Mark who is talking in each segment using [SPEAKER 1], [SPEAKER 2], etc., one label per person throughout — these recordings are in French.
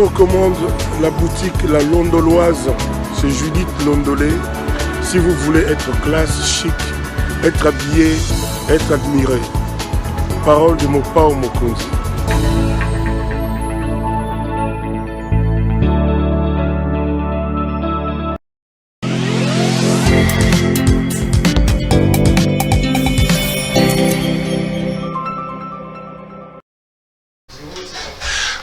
[SPEAKER 1] vous recommande la boutique La Londoloise. C'est Judith Londolé. Si vous voulez être classe, chic, être habillé, être admiré. Parole de Mopao Mokonzi.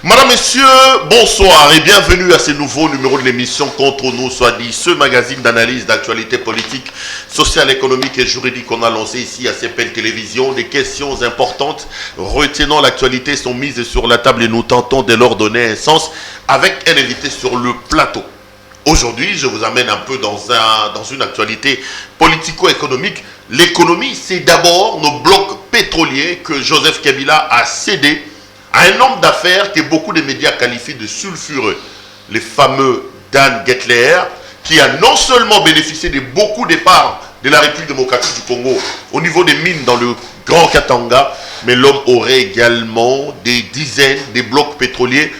[SPEAKER 2] Madame, Messieurs, bonsoir et bienvenue à ce nouveau numéro de l'émission Contre nous, soit dit, ce magazine d'analyse d'actualité politique, sociale, économique et juridique qu'on a lancé ici à CPL Télévision. Des questions importantes retenant l'actualité sont mises sur la table et nous tentons de leur donner un sens avec un invité sur le plateau. Aujourd'hui, je vous amène un peu dans une actualité politico-économique. L'économie, c'est d'abord nos blocs pétroliers que Joseph Kabila a cédés à un homme d'affaires que beaucoup de médias qualifient de sulfureux, le fameux Dan Gettler, qui a non seulement bénéficié de beaucoup d'épargne de la République démocratique du Congo au niveau des mines dans le Grand Katanga, mais l'homme aurait également des dizaines de blocs pétroliers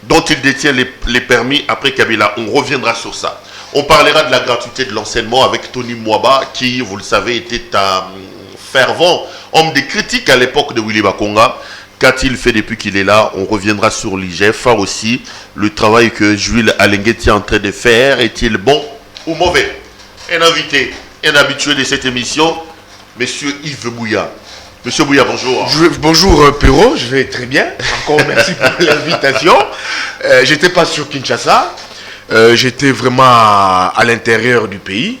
[SPEAKER 2] dont il détient les permis après Kabila. On reviendra sur ça. On parlera de la gratuité de l'enseignement avec Tony Mwaba, qui, vous le savez, était un fervent homme de critique à l'époque de Willy Bakonga. Qu'a-t-il fait depuis qu'il est là? On reviendra sur l'IGF aussi. Le travail que Jules Alenguet est en train de faire, est-il bon ou mauvais? Un invité, un habitué de cette émission, Monsieur Yves Bouya. Monsieur Bouya, bonjour.
[SPEAKER 3] Bonjour Perrault, je vais très bien. Encore merci pour l'invitation. J'étais pas sur Kinshasa. J'étais vraiment à l'intérieur du pays,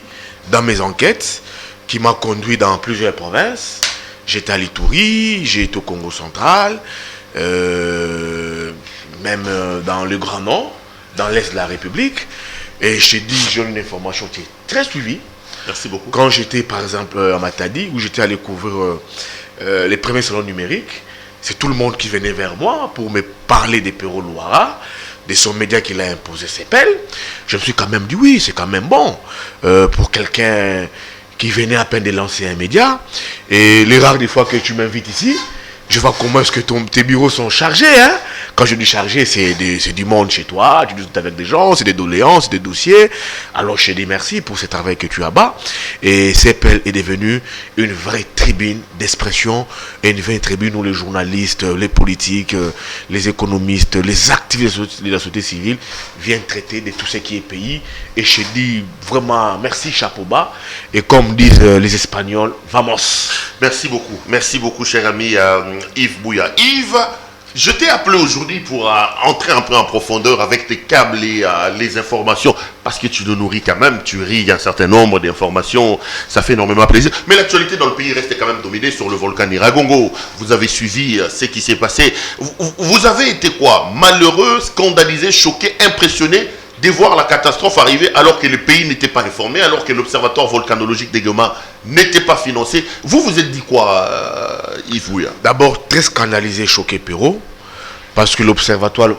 [SPEAKER 3] dans mes enquêtes, qui m'a conduit dans plusieurs provinces. J'étais à l'Ituri, j'ai été au Congo central, même dans le Grand Nord, dans l'Est de la République. Et je t'ai dit, j'ai une information qui est très suivie.
[SPEAKER 2] Merci beaucoup.
[SPEAKER 3] Quand j'étais par exemple à Matadi, où j'étais allé couvrir les premiers salons numériques, c'est tout le monde qui venait vers moi pour me parler des Perrault Louara, de son média qu'il a imposé, CPL. Je me suis quand même dit, oui, c'est quand même bon pour quelqu'un qui venait à peine de lancer un média. Et les rares des fois que tu m'invites ici, je vois comment est-ce que tes bureaux sont chargés. Hein? Quand je dis chargé, c'est du monde chez toi, tu discutes avec des gens, c'est des doléances, des dossiers. Alors je te dis merci pour ce travail que tu as bas. Et CPL est devenu une vraie tribune d'expression, et une vraie tribune où les journalistes, les politiques, les économistes, les activistes de la société civile viennent traiter de tout ce qui est pays. Et je te dis vraiment merci, chapeau bas. Et comme disent les Espagnols, vamos.
[SPEAKER 2] Merci beaucoup cher ami Yves Bouya. Yves, je t'ai appelé aujourd'hui pour entrer un peu en profondeur avec tes câbles et les informations, parce que tu nous nourris quand même, tu ris un certain nombre d'informations, ça fait énormément plaisir. Mais l'actualité dans le pays reste quand même dominée sur le volcan Nyiragongo. Vous avez suivi ce qui s'est passé. Vous avez été quoi? Malheureux, scandalisé, choqué, impressionné de voir la catastrophe arriver alors que le pays n'était pas informé, alors que l'observatoire volcanologique de Goma n'était pas financé. Vous vous êtes dit quoi, Yves Bouya?
[SPEAKER 3] D'abord, très scandalisé, choqué Perrault, parce que l'observatoire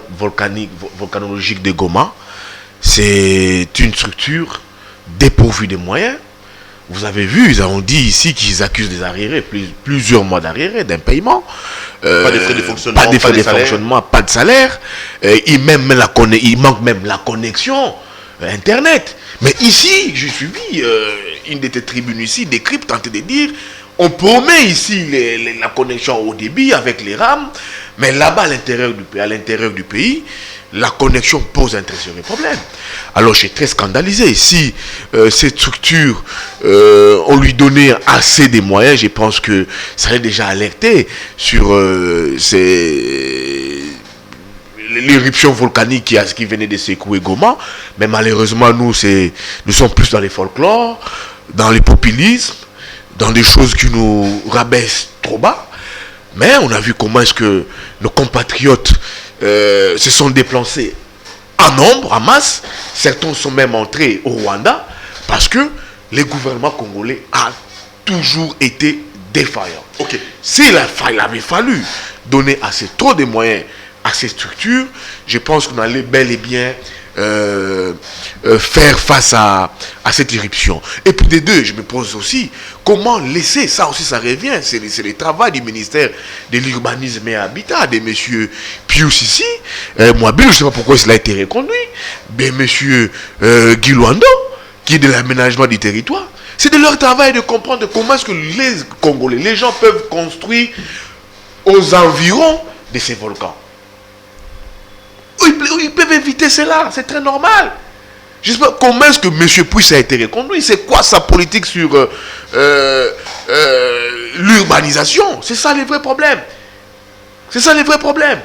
[SPEAKER 3] volcanologique de Goma, c'est une structure dépourvue de moyens. Vous avez vu, ils ont dit ici qu'ils accusent des arriérés, plusieurs mois d'arriérés, d'un paiement.
[SPEAKER 2] Pas de frais de fonctionnement,
[SPEAKER 3] pas de frais de fonctionnement, pas de salaire. Il manque même la connexion Internet. Mais ici, j'ai suivi une de tes tribunes ici, décrypte, tenté de dire, on promet ici la connexion au débit avec les rames, mais là-bas, à l'intérieur du pays, la connexion pose un très sérieux problème. Alors, je suis très scandalisé. Si cette structure, on lui donnait assez de moyens, je pense que ça allait déjà alerter sur l'éruption volcanique qui venait de secouer Goma. Mais malheureusement, nous sommes plus dans les folklores, dans les populismes, dans des choses qui nous rabaissent trop bas. Mais on a vu comment est-ce que nos compatriotes se sont déplacés en nombre, en masse. Certains sont même entrés au Rwanda parce que le gouvernement congolais a toujours été défaillant.
[SPEAKER 2] Okay.
[SPEAKER 3] S'il avait fallu donner trop de moyens à ces structures, je pense qu'on allait bel et bien faire face à cette éruption. Et puis des deux, je me pose aussi, comment laisser, ça aussi ça revient, c'est le travail du ministère de l'Urbanisme et Habitat, de M. Pius ici, moi, je ne sais pas pourquoi cela a été reconduit, mais M. Guy Luando, qui est de l'aménagement du territoire, c'est de leur travail de comprendre comment est-ce que les Congolais, les gens peuvent construire aux environs de ces volcans. Ils peuvent éviter cela, c'est très normal. Je sais pas comment est-ce que M. Puis a été reconduit, c'est quoi sa politique sur l'urbanisation. C'est ça les vrais problèmes. C'est ça les vrais problèmes.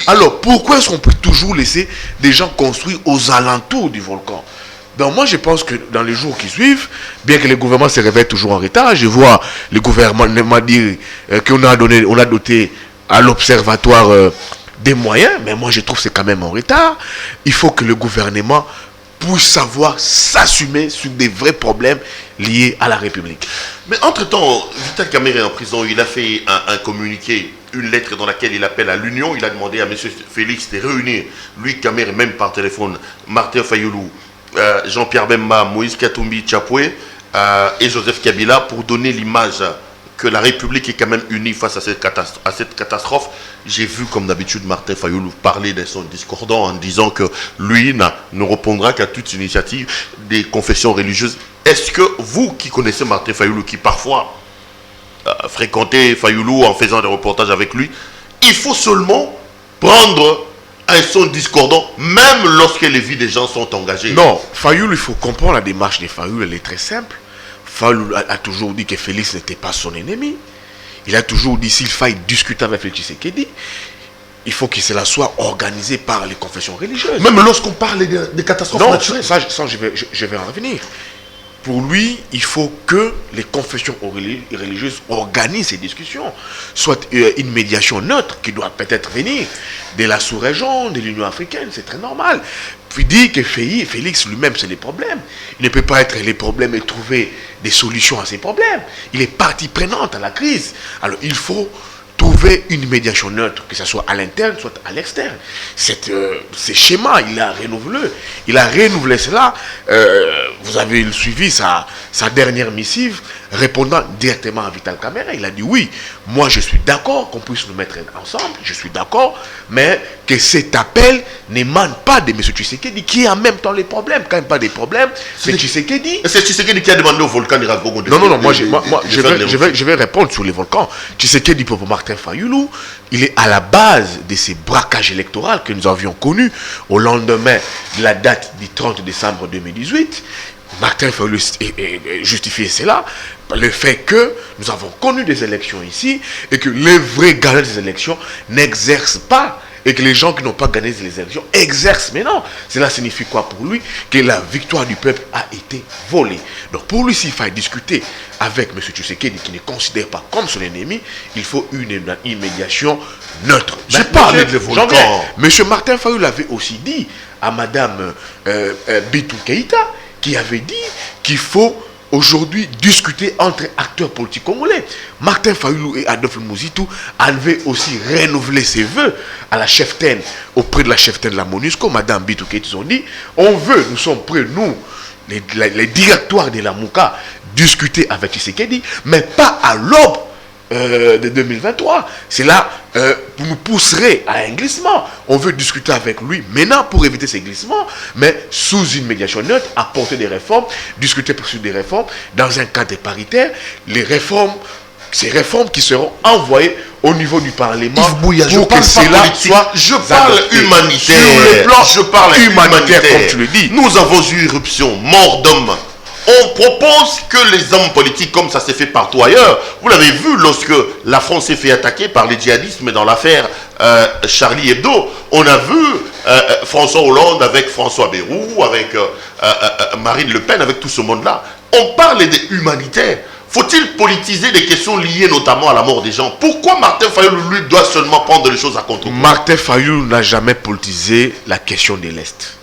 [SPEAKER 3] Alors, pourquoi est-ce qu'on peut toujours laisser des gens construire aux alentours du volcan? Donc moi je pense que dans les jours qui suivent, bien que le gouvernement se réveille toujours en retard, je vois le gouvernement dire qu'on a doté à l'observatoire des moyens, mais moi je trouve que c'est quand même en retard. Il faut que le gouvernement puisse savoir s'assumer sur des vrais problèmes liés à la République.
[SPEAKER 2] Mais entre-temps, Vital Kamerhe est en prison, il a fait un communiqué, une lettre dans laquelle il appelle à l'union, il a demandé à M. Félix de réunir, lui Kamerhe, même par téléphone, Martin Fayoulou, Jean-Pierre Bemba, Moïse Katumbi Tchapoué et Joseph Kabila pour donner l'image que la République est quand même unie face à cette catastrophe. J'ai vu comme d'habitude Martin Fayoulou parler de son discordant en disant que lui ne répondra qu'à toute initiative des confessions religieuses. Est-ce que vous qui connaissez Martin Fayoulou, qui parfois fréquentez Fayoulou en faisant des reportages avec lui, il faut seulement prendre son discordant, même lorsque les vies des gens sont engagées?
[SPEAKER 3] Non, Fayoulou, il faut comprendre la démarche de Fayoulou, elle est très simple. Fayoulou a toujours dit que Félix n'était pas son ennemi. Il a toujours dit s'il faille discuter avec Félix Tshisekedi, il faut que cela soit organisé par les confessions religieuses.
[SPEAKER 2] Même lorsqu'on parle des catastrophes naturelles.
[SPEAKER 3] Ça, je vais en revenir. Pour lui, il faut que les confessions religieuses organisent ces discussions. Soit une médiation neutre qui doit peut-être venir de la sous-région, de l'Union africaine, c'est très normal. Puis dit que Félix lui-même, c'est les problèmes. Il ne peut pas être les problèmes et trouver des solutions à ces problèmes. Il est partie prenante à la crise. Alors il faut trouver une médiation neutre, que ce soit à l'interne, soit à l'externe. Ces schémas, il a renouvelé cela. Vous avez suivi sa dernière missive, répondant directement à Vital Kamerhe. Il a dit oui, moi je suis d'accord qu'on puisse nous mettre ensemble, je suis d'accord, mais que cet appel n'émane pas de M. Tshisekedi, qui a en même temps les problèmes. Quand même pas des problèmes, c'est Tshisekedi.
[SPEAKER 2] C'est Tshisekedi qui a demandé au volcan d'Iragogo.
[SPEAKER 3] Non, moi je vais répondre sur les volcans. Tshisekedi pour Martin Fayoulou, il est à la base de ces braquages électoraux que nous avions connus au lendemain de la date du 30 décembre 2018. Martin Fayoulou justifiait cela par le fait que nous avons connu des élections ici et que les vrais gagnants des élections n'exercent pas et que les gens qui n'ont pas gagné les élections exercent. Mais non, cela signifie quoi pour lui? Que la victoire du peuple a été volée. Donc pour lui, s'il faille discuter avec M. Tshisekedi, qui ne considère pas comme son ennemi, il faut une médiation neutre.
[SPEAKER 2] Je parlais de volcan.
[SPEAKER 3] M. Martin Fayoulou l'avait aussi dit à Mme Bintou Keïta, qui avait dit qu'il faut aujourd'hui discuter entre acteurs politiques congolais. Martin Fayoulou et Adolphe Mouzitou avaient aussi renouvelé ses vœux à la cheftaine, auprès de la cheftaine de la MONUSCO, Mme Bintou Keïta. Ils ont dit, nous sommes prêts, nous, les directoires de la Mouka, discuter avec Tshisekedi, mais pas à l'aube de 2023. C'est là nous pousserait à un glissement. On veut discuter avec lui maintenant pour éviter ces glissements, mais sous une médiation neutre, apporter des réformes, discuter sur des réformes dans un cadre paritaire. Ces réformes qui seront envoyées au niveau du Parlement pour que cela soit
[SPEAKER 2] humanitaire.
[SPEAKER 3] Sur le plan humanitaire, comme tu le dis.
[SPEAKER 2] Nous avons eu irruption, mort d'homme. On propose que les hommes politiques, comme ça s'est fait partout ailleurs, vous l'avez vu lorsque la France s'est fait attaquer par les djihadistes dans l'affaire Charlie Hebdo. On a vu François Hollande avec François Bayrou, avec Marine Le Pen, avec tout ce monde-là. On parle des humanitaires. Faut-il politiser des questions liées notamment à la mort des gens? Pourquoi Martin Fayoulou, lui, doit seulement prendre les choses à contre-coeur?
[SPEAKER 3] Martin Fayoulou n'a jamais politisé la question de l'Est.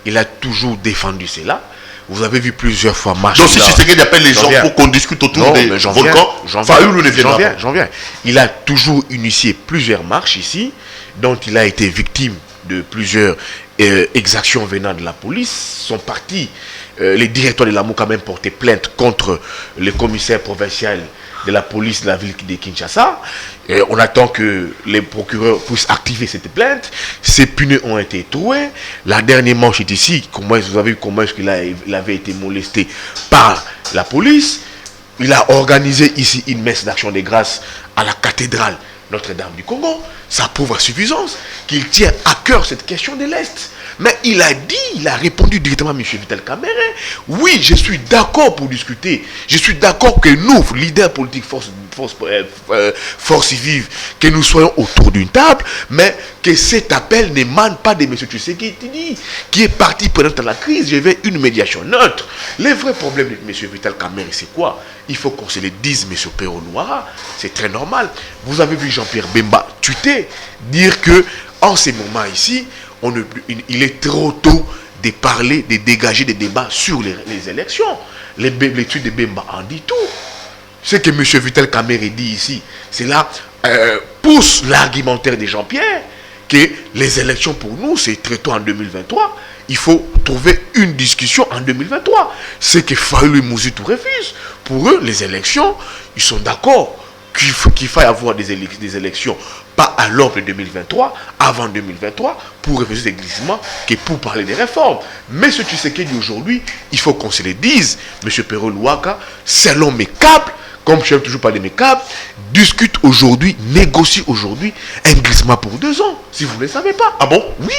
[SPEAKER 3] Il a toujours défendu cela. Vous avez vu plusieurs fois marcher.
[SPEAKER 2] Donc si Tshisekedi appelle les gens pour qu'on discute autour des volcans, Fayoulou ne viendra pas.
[SPEAKER 3] J'en viens. Il a toujours initié plusieurs marches ici, dont il a été victime de plusieurs exactions venant de la police. Sont partis, les directeurs de la MOUCA même porté plainte contre le commissaire provincial de la police de la ville de Kinshasa. Et on attend que les procureurs puissent activer cette plainte. Ces pneus ont été troués. La dernière manche est ici. Vous avez vu comment est-ce qu'il avait été molesté par la police. Il a organisé ici une messe d'action de grâce à la cathédrale Notre-Dame du Congo. Ça prouve à suffisance qu'il tient à cœur cette question de l'Est. Mais il a répondu directement à M. Vital Kamerhe. Oui, je suis d'accord pour discuter. Je suis d'accord que nous, leaders politiques, force vive, que nous soyons autour d'une table, mais que cet appel n'émane pas de M. Tshisekedi, qui est parti pendant la crise. Je veux une médiation neutre. Le vrai problème de M. Vital Kamerhe, c'est quoi? Il faut qu'on se le dise, M. Perrault Louara. C'est très normal. Vous avez vu Jean-Pierre Bemba tweeter, dire que en ces moments ici, il est trop tôt de parler, de dégager des débats sur les élections. L'étude de Bemba en dit tout. Ce que M. Vital Kamerhe dit ici, c'est là, pousse l'argumentaire de Jean-Pierre, que les élections pour nous, c'est très tôt en 2023. Il faut trouver une discussion en 2023. Ce que Fayulu Mouzitou refuse. Pour eux, les élections, ils sont d'accord qu'il faille avoir des élections, pas à l'aube de 2023, avant 2023, pour refuser des glissements, que pour parler des réformes. Mais ce Tshisekedi aujourd'hui, il faut qu'on se le dise, M. Perrault Louaka, selon mes câbles, comme je n'aime toujours pas de mes câbles, discute aujourd'hui, négocie aujourd'hui un glissement pour 2 ans, si vous ne le savez pas.
[SPEAKER 2] Ah bon?
[SPEAKER 3] Oui.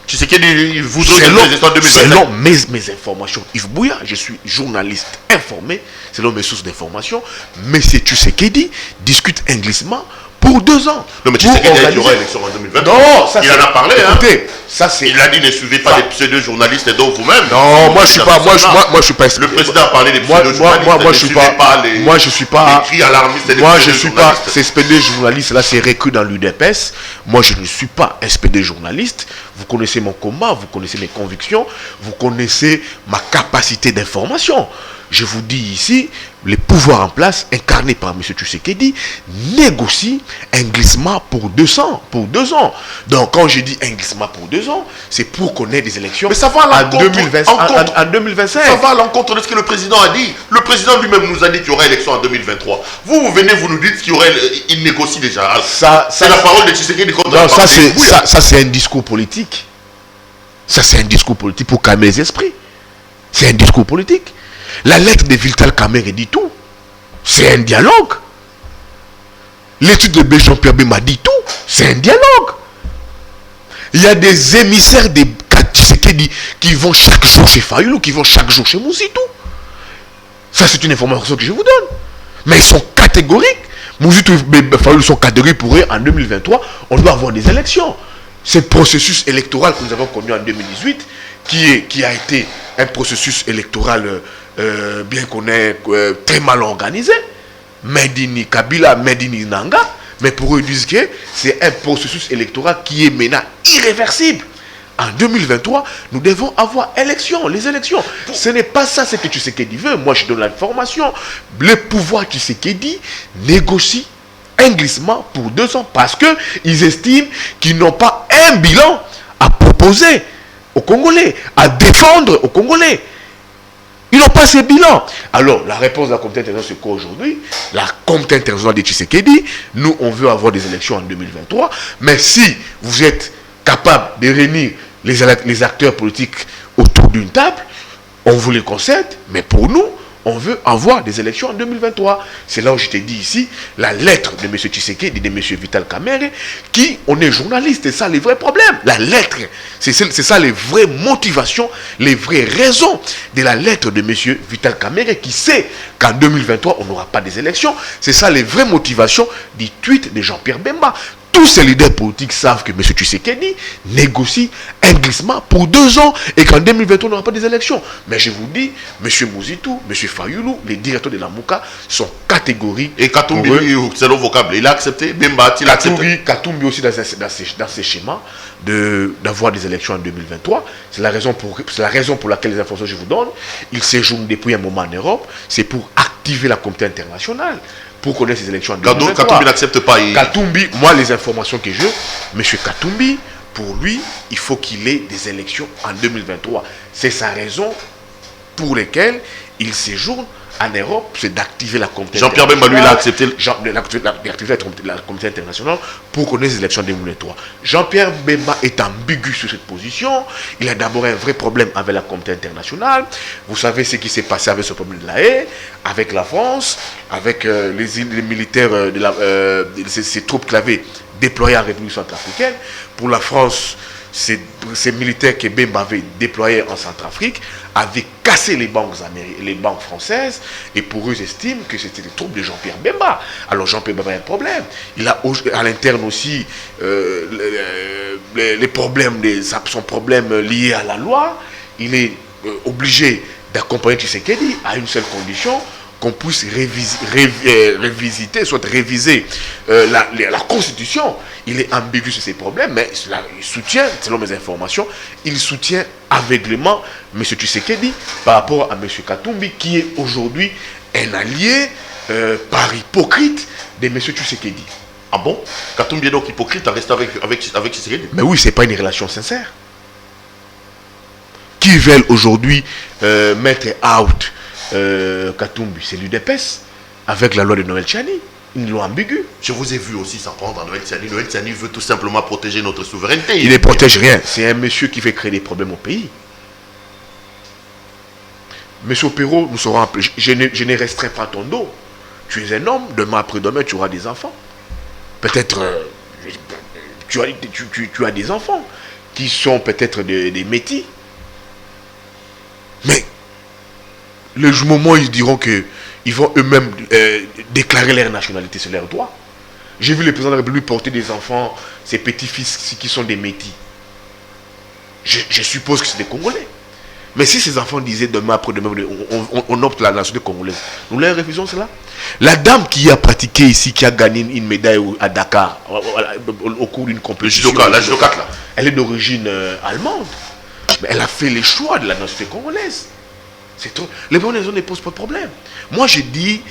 [SPEAKER 2] Tshisekedi voudrait une résistance 2025.
[SPEAKER 3] Selon mes informations, Yves Bouya, je suis journaliste informé, selon mes sources d'information, M. Tshisekedi discute un glissement pour 2 ans.
[SPEAKER 2] Non, mais Tshisekedi a dit qu'il y aura élection en 2023.
[SPEAKER 3] Non, ça,
[SPEAKER 2] il en a parlé.
[SPEAKER 3] Écoutez, ça c'est.
[SPEAKER 2] Il a dit ne suivez pas les pseudo-journalistes dont vous-même.
[SPEAKER 3] Non, moi je suis pas. Moi je suis pas.
[SPEAKER 2] Le président a parlé des pseudo-journalistes.
[SPEAKER 3] Moi je suis pas. Moi je suis pas.
[SPEAKER 2] Les cris alarmistes des
[SPEAKER 3] moi je suis pas.
[SPEAKER 2] pseudo-journalistes.
[SPEAKER 3] Ces spédé-journalistes là, c'est recul dans l'UDPS. Moi je ne suis pas un spédé-journaliste. Vous connaissez mon combat, vous connaissez mes convictions, vous connaissez ma capacité d'information. Je vous dis ici, les pouvoirs en place, incarnés par M. Tshisekedi, négocient un glissement pour 2 ans. Donc, quand je dis un glissement pour 2 ans, c'est pour qu'on ait des élections
[SPEAKER 2] mais ça va à
[SPEAKER 3] en 2025.
[SPEAKER 2] Ça va à l'encontre de ce que le président a dit. Le président lui-même nous a dit qu'il y aurait élection en 2023. Vous venez, vous nous dites qu'il négocie déjà. C'est la parole de Tshisekedi contre
[SPEAKER 3] non, ça c'est un discours politique. Ça, c'est un discours politique pour calmer les esprits. C'est un discours politique. La lettre de Vital Kamerhe dit tout. C'est un dialogue. L'étude de Jean-Pierre Bemba dit tout. C'est un dialogue. Il y a des émissaires de Tshisekedi qui vont chaque jour chez Fayulu, qui vont chaque jour chez Mouzitou. Ça, c'est une information que je vous donne. Mais ils sont catégoriques. Mouzitou et Fayulu sont catégoriques pour eux. En 2023, on doit avoir des élections. Ce processus électoral que nous avons connu en 2018, qui a été un processus électoral bien qu'on est très mal organisé, Medini Kabila, Medini Nanga, mais pour eux ils disent que c'est un processus électoral qui est maintenant irréversible. En 2023, nous devons avoir les élections. Ce n'est pas ça ce que Tshisekedi veut. Moi je donne l'information. Le pouvoir Tshisekedi négocie un glissement pour 2 ans parce qu'ils estiment qu'ils n'ont pas un bilan à proposer aux Congolais, à défendre aux Congolais. Ils n'ont pas ce bilan. Alors, la réponse de la communauté internationale, c'est quoi aujourd'hui? La communauté internationale de Tshisekedi, nous, on veut avoir des élections en 2023, mais si vous êtes capable de réunir les acteurs politiques autour d'une table, on vous les concède, mais pour nous, on veut avoir des élections en 2023. C'est là où je t'ai dit ici, la lettre de M. Tshisekedi, de M. Vital Kamerhe, qui, on est journaliste, c'est ça les vrais problèmes. La lettre, c'est ça les vraies motivations, les vraies raisons de la lettre de M. Vital Kamerhe, qui sait qu'en 2023, on n'aura pas des élections. C'est ça les vraies motivations du tweet de Jean-Pierre Bemba. Tous ces leaders politiques savent que M. Tshisekedi négocie un glissement pour 2 ans et qu'en 2023, on n'aura pas des élections. Mais je vous dis, M. Mouzitou, M. Fayulu, les directeurs de la MOUCA sont catégoriques.
[SPEAKER 2] Et Katumbi, c'est le vocable. Il a accepté. Bemba a-t-il accepté?
[SPEAKER 3] Katumbi aussi dans ces schémas d'avoir des élections en 2023. C'est la raison pour laquelle les informations que je vous donne, ils séjournent depuis un moment en Europe. C'est pour activer la communauté internationale. Pour connaître ces élections en 2023.
[SPEAKER 2] Katumbi n'accepte pas.
[SPEAKER 3] Katumbi, moi les informations que j'ai, M. Katumbi pour lui, il faut qu'il ait des élections en 2023. C'est sa raison pour laquelle il séjourne en Europe, c'est d'activer la communauté
[SPEAKER 2] Jean-Pierre Bemba, lui, il a accepté
[SPEAKER 3] la communauté internationale pour connaître les élections en 2023. Jean-Pierre Bemba est ambigu sur cette position. Il a d'abord un vrai problème avec la communauté internationale. Vous savez ce qui s'est passé avec ce problème de la haie, avec la France, avec les militaires, ces troupes qu'il avait déployées en République centrafricaine. Pour la France, ces militaires que Bemba avait déployés en Centrafrique avaient cassé les banques françaises, et pour eux, ils estiment que c'était les troupes de Jean-Pierre Bemba. Alors Jean-Pierre Bemba a un problème. Il a à l'interne aussi les problèmes, son problème lié à la loi. Il est obligé d'accompagner Tshisekedi à une seule condition, qu'on puisse réviser la Constitution. Il est ambigu sur ces problèmes, mais il soutient, selon mes informations, il soutient aveuglément M. Tshisekedi par rapport à M. Katumbi, qui est aujourd'hui un allié par hypocrite de M. Tshisekedi.
[SPEAKER 2] Ah bon? Katumbi est donc hypocrite à rester avec Tshisekedi?
[SPEAKER 3] Mais oui, ce n'est pas une relation sincère. Qui veulent aujourd'hui mettre out Katumbi, c'est l'UDPS, avec la loi de Noël Tchani. Ils l'ont ambigu.
[SPEAKER 2] Je vous ai vu aussi s'en prendre à Noël Tchani. Noël Tchani veut tout simplement protéger notre souveraineté.
[SPEAKER 3] Il ne protège rien. C'est un monsieur qui veut créer des problèmes au pays. Monsieur Perrault, nous serons appelés. Je ne restreins pas ton dos. Tu es un homme, demain après-demain, tu auras des enfants. Peut-être tu as des enfants qui sont peut-être des métis. Mais le moment où ils diront qu'ils vont eux-mêmes déclarer leur nationalité, c'est leur droit. J'ai vu le président de la République porter des enfants, ses petits-fils qui sont des métis. Je suppose que c'est des Congolais. Mais si ces enfants disaient demain après-demain, on opte la nationalité congolaise, nous leur refusons cela. La dame qui a pratiqué ici, qui a gagné une médaille à Dakar, au cours d'une compétition,
[SPEAKER 2] la judokate là,
[SPEAKER 3] elle est d'origine allemande. Mais elle a fait les choix de la nationalité congolaise. C'est trop. Les Congolais ne posent pas de problème. Moi, je dis,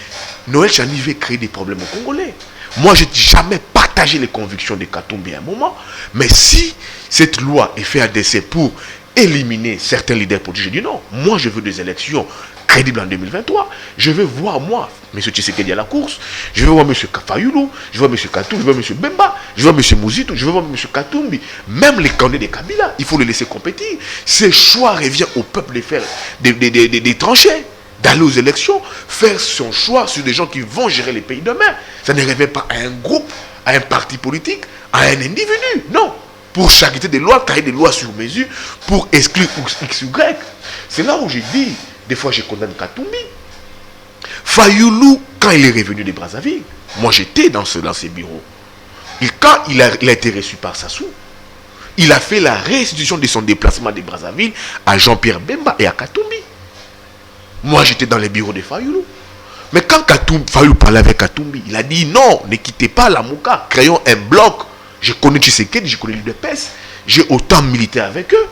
[SPEAKER 3] Noël Tchani veut créer des problèmes aux Congolais. Moi, je n'ai jamais partagé les convictions de Katumbi à un moment. Mais si cette loi est faite à décès pour éliminer certains leaders politiques, je dis non. Moi, je veux des élections crédibles en 2023. Je veux voir, moi, M. Tshisekedi à la course. Je veux voir M. Fayulu. Je veux voir M. Katumbi. Je veux voir M. Bemba. Je veux voir M. Mouzito. Je veux voir M. Katumbi. Même les candidats de Kabila, il faut les laisser compétir. Ces choix reviennent au peuple de faire des tranchées, d'aller aux élections, faire son choix sur des gens qui vont gérer les pays demain. Ça ne revient pas à un groupe, à un parti politique, à un individu. Non. Pour charité des lois, créer des lois sur mesure, pour exclure X, Y. C'est là où j'ai dit, des fois je condamne Katumbi. Fayulu, quand il est revenu de Brazzaville, moi j'étais dans ces bureaux. Quand il a été reçu par Sassou, il a fait la restitution de son déplacement de Brazzaville à Jean-Pierre Bemba et à Katumbi. Moi j'étais dans les bureaux de Fayulu. Mais quand Fayulu parlait avec Katumbi, il a dit non, ne quittez pas la Mouka, créons un bloc. Je connais Tshisekedi, je connais l'UDPS, j'ai autant milité avec eux.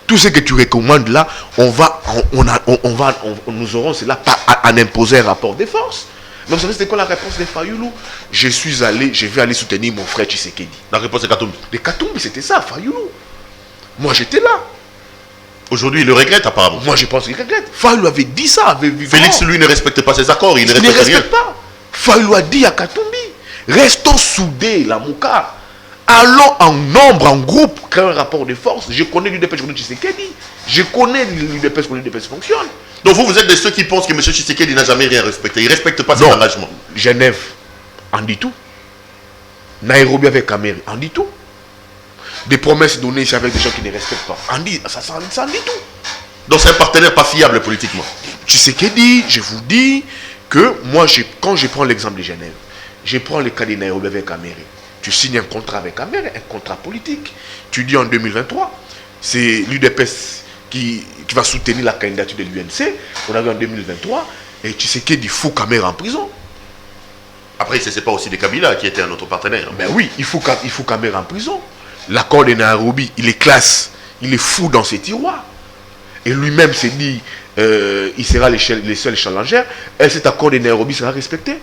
[SPEAKER 3] Tout ce que tu recommandes là, nous aurons cela pas à imposer un rapport de force. Mais vous savez, c'était quoi la réponse de Fayulu? Je vais aller soutenir mon frère Tshisekedi.
[SPEAKER 2] La réponse de Katumbi.
[SPEAKER 3] De Katumbi, c'était ça, Fayulu. Moi, j'étais là.
[SPEAKER 2] Aujourd'hui, il le regrette apparemment.
[SPEAKER 3] Moi, je pense qu'il regrette. Fayulu avait dit ça, avait vu.
[SPEAKER 2] Félix, lui, ne respecte pas ses accords. Il ne
[SPEAKER 3] respecte pas. Fayulu a dit à Katumbi, restons soudés, la Mouka. Allons en nombre, en groupe, créer un rapport de force. Je connais l'UDPS, je connais Tshisekedi. Je connais l'UDPS, comment l'UDPS fonctionne.
[SPEAKER 2] Donc vous êtes de ceux qui pensent que M. Tshisekedi n'a jamais rien respecté. Il ne respecte pas ses engagements.
[SPEAKER 3] Genève, en dit tout. Nairobi avec Caméré, en dit tout. Des promesses données ici avec des gens qui ne respectent pas. Ça en dit tout.
[SPEAKER 2] Donc c'est un partenaire pas fiable politiquement.
[SPEAKER 3] Tshisekedi, je vous dis que moi, quand je prends l'exemple de Genève, je prends le cas de Nairobi avec Caméré. Tu signes un contrat avec Caméré, un contrat politique. Tu dis en 2023, c'est l'UDPS qui va soutenir la candidature de l'UNC. On arrive en 2023 et Tshisekedi fout Caméré en prison.
[SPEAKER 2] Après, ce n'est pas aussi de Kabila qui était un autre partenaire.
[SPEAKER 3] Ben oui, il faut Caméré en prison. L'accord de Nairobi, il est classe, il est fou dans ses tiroirs. Et lui-même s'est dit, il sera les seuls challengers. Et cet accord de Nairobi sera respecté.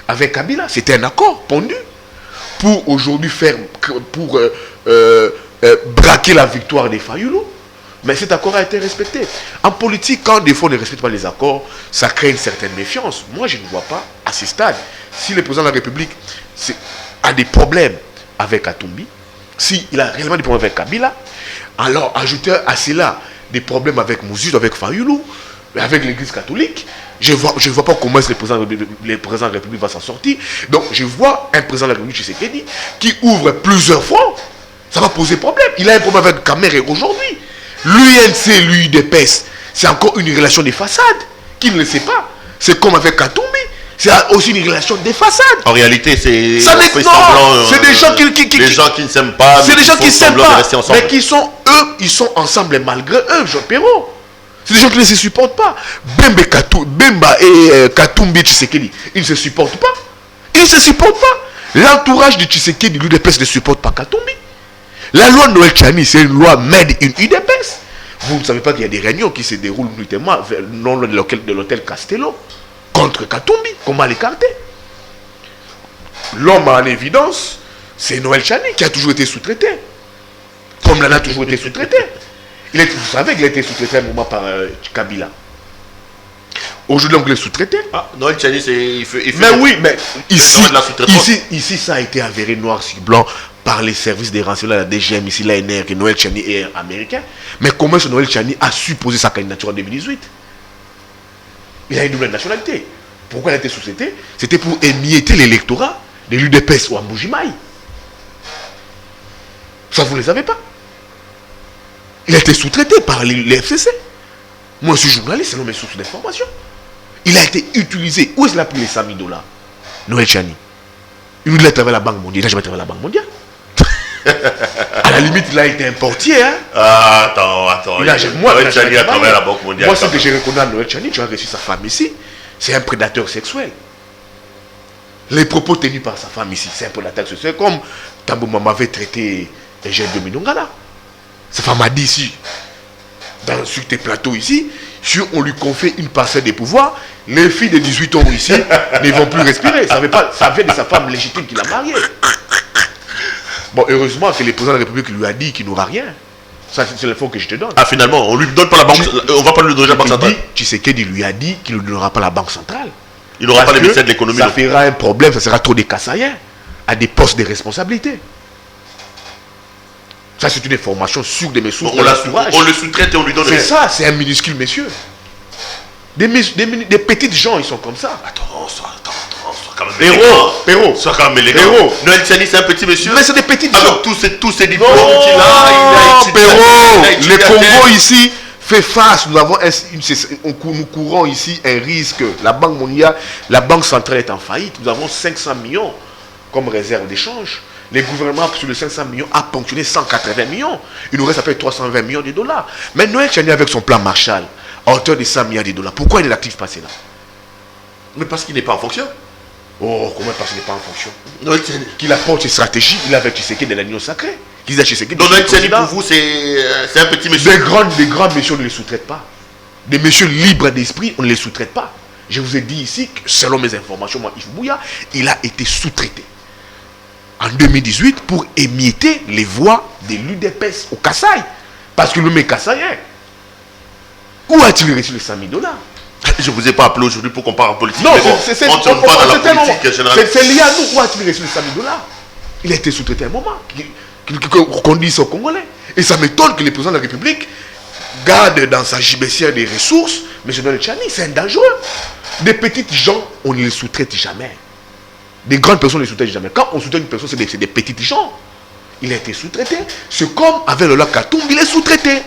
[SPEAKER 3] Avec Kabila, c'était un accord pondu. pour aujourd'hui braquer la victoire des Fayoulou. Mais cet accord a été respecté. En politique, quand des fois on ne respecte pas les accords, ça crée une certaine méfiance. Moi, je ne vois pas à ce stade, si le président de la République a des problèmes avec Katumbi, s'il a réellement des problèmes avec Kabila, alors ajouter à cela des problèmes avec Mouzid, avec Fayoulou, avec l'église catholique, je ne vois pas comment le président de la République va s'en sortir. Donc je vois un président de la République, Tshisekedi, qui ouvre plusieurs fois. Ça va poser problème. Il a un problème avec Kamere aujourd'hui. L'UNC, l'UDPS, c'est encore une relation de façade qu'il ne le sait pas. C'est comme avec Katumbi. C'est aussi une relation de façade.
[SPEAKER 2] En réalité, c'est des
[SPEAKER 3] gens
[SPEAKER 2] les gens qui ne s'aiment pas.
[SPEAKER 3] C'est des gens qui ne s'aiment pas, mais qui sont, eux, ils sont ensemble malgré eux, Jean Perrault. C'est des gens qui ne se supportent pas. Bemba et Katumbi Tshisekedi, ils ne se supportent pas. Ils ne se supportent pas. L'entourage de Tshisekedi, l'UDPS ne supporte pas Katumbi. La loi Noël Tchani, c'est une loi made in UDPS. Vous ne savez pas qu'il y a des réunions qui se déroulent notamment non loin de l'hôtel Castello contre Katumbi. Comment l'écarter? L'homme en évidence, c'est Noël Tchani qui a toujours été sous-traité. Comme l'on a toujours été sous-traité. Vous savez qu'il a été sous-traité à un moment par Kabila. Aujourd'hui, on est sous-traité.
[SPEAKER 2] Ah, Noël Tchani,
[SPEAKER 3] mais oui, mais ici, ça a été avéré noir sur blanc par les services des renseignements, la DGM, ici, l'ANR, que Noël Tchani est américain. Mais comment ce Noël Tchani a su poser sa candidature en 2018? Il a une double nationalité. Pourquoi il a été sous-traité? C'était pour émietter l'électorat de l'UDPS ou Amboujimaï. Ça, vous ne les avez pas. Il a été sous-traité par les FCC. Moi, je suis journaliste, selon mes sources d'information. Il a été utilisé. Où est-ce qu'il a pris les 100 000 $? Noël Tchani. Il l'a travaillé à la Banque mondiale. Il n'a jamais travaillé à la Banque mondiale. À la limite, il a été un portier. Hein?
[SPEAKER 2] Ah, attends.
[SPEAKER 3] Noël
[SPEAKER 2] Tchani a travaillé à la Banque mondiale.
[SPEAKER 3] Moi, ce que j'ai reconnu à Noël Tchani, tu as reçu sa femme ici, c'est un prédateur sexuel. Les propos tenus par sa femme ici, c'est un prédateur sexuel, comme Tambouma m'avait traité Eugène de Minongala. Sa femme a dit ici, sur tes plateaux ici, si on lui confie une parcelle de pouvoir, les filles de 18 ans ici ne vont plus respirer. Ça vient de sa femme légitime qui l'a mariée. Bon, heureusement que le président de la République lui a dit qu'il n'aura rien. Ça, c'est l'info que je te donne.
[SPEAKER 2] Ah, finalement, on lui donne pas la banque. On va pas lui donner la banque centrale.
[SPEAKER 3] Tshisekedi lui a dit qu'il ne donnera pas la banque centrale.
[SPEAKER 2] Il n'aura pas les ministères de l'économie.
[SPEAKER 3] Ça fera un problème, ça sera trop des Kassaïens à des postes de responsabilité. Ça, c'est une information sûre de mes sources.
[SPEAKER 2] On le sous-traite et on lui donne.
[SPEAKER 3] C'est ça, c'est un minuscule monsieur. Des petites gens, ils sont comme ça.
[SPEAKER 2] Attends, sois quand même
[SPEAKER 3] Péro.
[SPEAKER 2] Sois quand même élégant. Noël Tchani, c'est un petit monsieur.
[SPEAKER 3] Mais c'est des petites gens.
[SPEAKER 2] Alors, tous ces diplômes qu'il a,
[SPEAKER 3] Péro, le Congo ici fait face. Nous courons ici un risque. La Banque mondiale, la Banque centrale est en faillite. Nous avons 500 millions comme réserve d'échange. Le gouvernement, sur les 500 millions, a ponctionné 180 millions. Il nous reste à peu près 320 millions de dollars. Mais Noël Tchani, avec son plan Marshall, à hauteur de 100 milliards de dollars, pourquoi il n'active pas cela?
[SPEAKER 2] Mais parce qu'il n'est pas en fonction.
[SPEAKER 3] Oh, comment parce qu'il n'est pas en fonction?
[SPEAKER 2] Noël Tchani.
[SPEAKER 3] Qu'il apporte ses stratégies, il est avec Tshisekedi de l'Union sacrée.
[SPEAKER 2] Noël Tchani, pour vous, c'est un petit monsieur.
[SPEAKER 3] Des grands messieurs, on ne les sous-traite pas. Des messieurs libres d'esprit, on ne les sous-traite pas. Je vous ai dit ici que, selon mes informations, moi, Yves Bouya, il a été sous-traité en 2018 pour émietter les voix de l'UDPS au Kassai. Parce que le mec Kassaïen, où a-t-il reçu les 100 000 $?
[SPEAKER 2] Je ne vous ai pas appelé aujourd'hui pour qu'on parle en politique.
[SPEAKER 3] Non,
[SPEAKER 2] c'est
[SPEAKER 3] lié à nous. Où a-t-il reçu les 100 000 $? Il a été sous-traité à un moment. Qu'on dise aux Congolais. Et ça m'étonne que le président de la République garde dans sa gibecière des ressources. Mais je Noël Tchani, c'est un dangereux. Des petites gens, on ne les sous-traite jamais. Des grandes personnes, on ne les sous-traite jamais. Quand on sous-traite une personne, c'est des petites gens. Il a été sous-traité. C'est comme avec le lac Katumbi, il est sous-traité.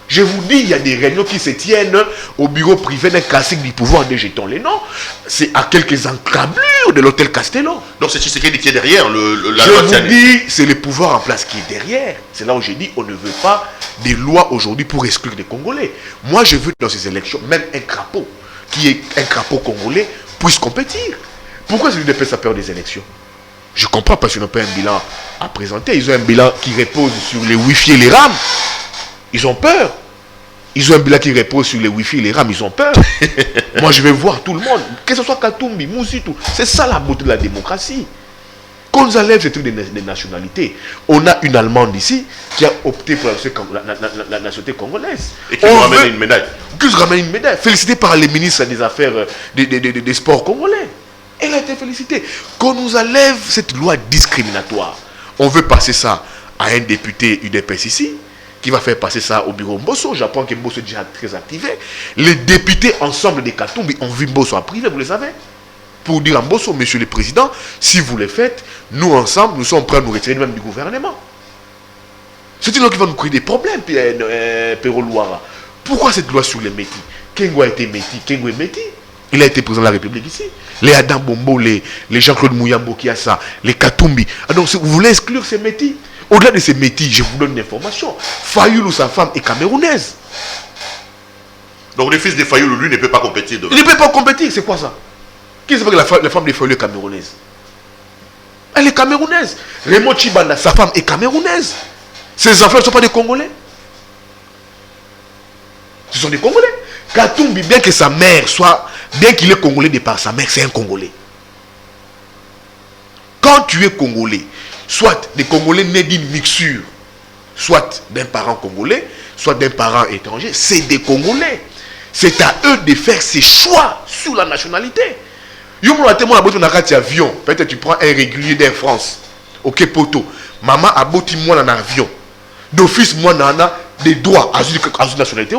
[SPEAKER 3] Je vous dis, il y a des réunions qui se tiennent au bureau privé d'un classique du pouvoir de jetons les noms. C'est à quelques encablures de l'hôtel Castello.
[SPEAKER 2] Donc c'est Tshisekedi qui est derrière la
[SPEAKER 3] loi. Je vous dis, c'est le pouvoir en place qui est derrière. C'est là où j'ai dit, on ne veut pas des lois aujourd'hui pour exclure les Congolais. Moi, je veux dans ces élections, même un crapaud, qui est un crapaud congolais, puisse compétir. Pourquoi l'UDPS a peur des élections? Je comprends parce qu'ils n'ont pas un bilan à présenter. Ils ont un bilan qui repose sur les Wi-Fi et les RAM. Ils ont peur. Ils ont un bilan qui repose sur les Wi-Fi et les RAM. Ils ont peur. Moi, je vais voir tout le monde. Que ce soit Katumbi, Mouzitou. C'est ça la beauté de la démocratie. Qu'on nous enlève ces trucs des nationalités. On a une Allemande ici qui a opté pour la nationalité congolaise.
[SPEAKER 2] Et qui nous ramène une médaille.
[SPEAKER 3] Qui nous ramène une médaille. Félicité par les ministres des Affaires des sports congolais. Elle a été félicitée. Qu'on nous enlève cette loi discriminatoire. On veut passer ça à un député UDPS ici, qui va faire passer ça au bureau Mbosso. J'apprends que Mbosso est déjà très activé. Les députés ensemble des Katumbi ont vu Mbosso en privé, vous le savez. Pour dire à Mbosso, monsieur le président, si vous le faites, nous ensemble, nous sommes prêts à nous retirer même du gouvernement. C'est une loi qui va nous créer des problèmes, Péro Louara. Pourquoi cette loi sur les métis? Kengo a été métis, Kengo est métis. Il a été président de la République ici. Les Adam Bombo, les Jean-Claude Mouyambo qui a ça, les Katumbi. Ah donc, vous voulez exclure ces métis? Au-delà de ces métis, je vous donne une information. Fayoulou, sa femme, est camerounaise.
[SPEAKER 2] Donc le fils de Fayoulou, lui, ne peut pas compétir demain.
[SPEAKER 3] Il ne peut pas compétir, c'est quoi ça? Qui sait que la femme de Fayoulou est camerounaise? Elle est camerounaise. Raymond Chibanda, sa femme est camerounaise. Ses enfants ne sont pas des Congolais. Ce sont des Congolais. Katumbi, bien que sa mère soit, bien qu'il est Congolais de par sa mère, c'est un Congolais. Quand tu es Congolais, soit des Congolais nés d'une mixture, soit d'un parent congolais, soit d'un parent étranger, c'est des Congolais. C'est à eux de faire ses choix sur la nationalité. Avion. Peut-être tu prends un régulier d'Air France. Ok, poto. Maman a boti moi dans un avion. D'office, moi, nana, des droits à une nationalité.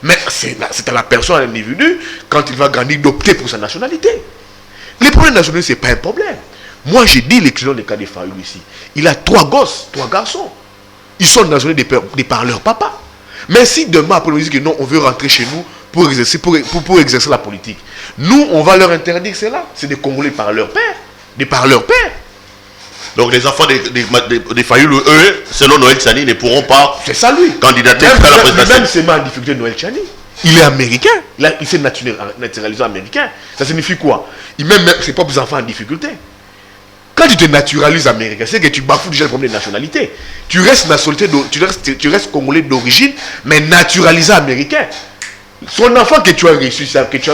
[SPEAKER 3] Mais c'est à la personne, à l'individu, quand il va grandir, d'opter pour sa nationalité. Les problèmes nationaux, ce n'est pas un problème. Moi, j'ai dit les clients des cas de Fayoulou ici. Il a 3 gosses, 3 garçons. Ils sont nationaux par leur papa. Mais si demain, après, on dit que non, on veut rentrer chez nous pour exercer la politique, nous, on va leur interdire cela. C'est des Congolais par leur père. Par leur père.
[SPEAKER 2] Donc les enfants des Fayoulou, eux, selon Noël Tchani, ne pourront pas candidater à la présidentielle.
[SPEAKER 3] Même c'est en difficulté Noël Tchani. Il est américain. Il s'est naturalisé américain. Ça signifie quoi? Il met même ses propres enfants en difficulté. Quand tu te naturalises américain, c'est que tu bafoues déjà le problème de nationalité. Tu restes congolais d'origine, mais naturalisé américain. Son enfant que tu as reçu,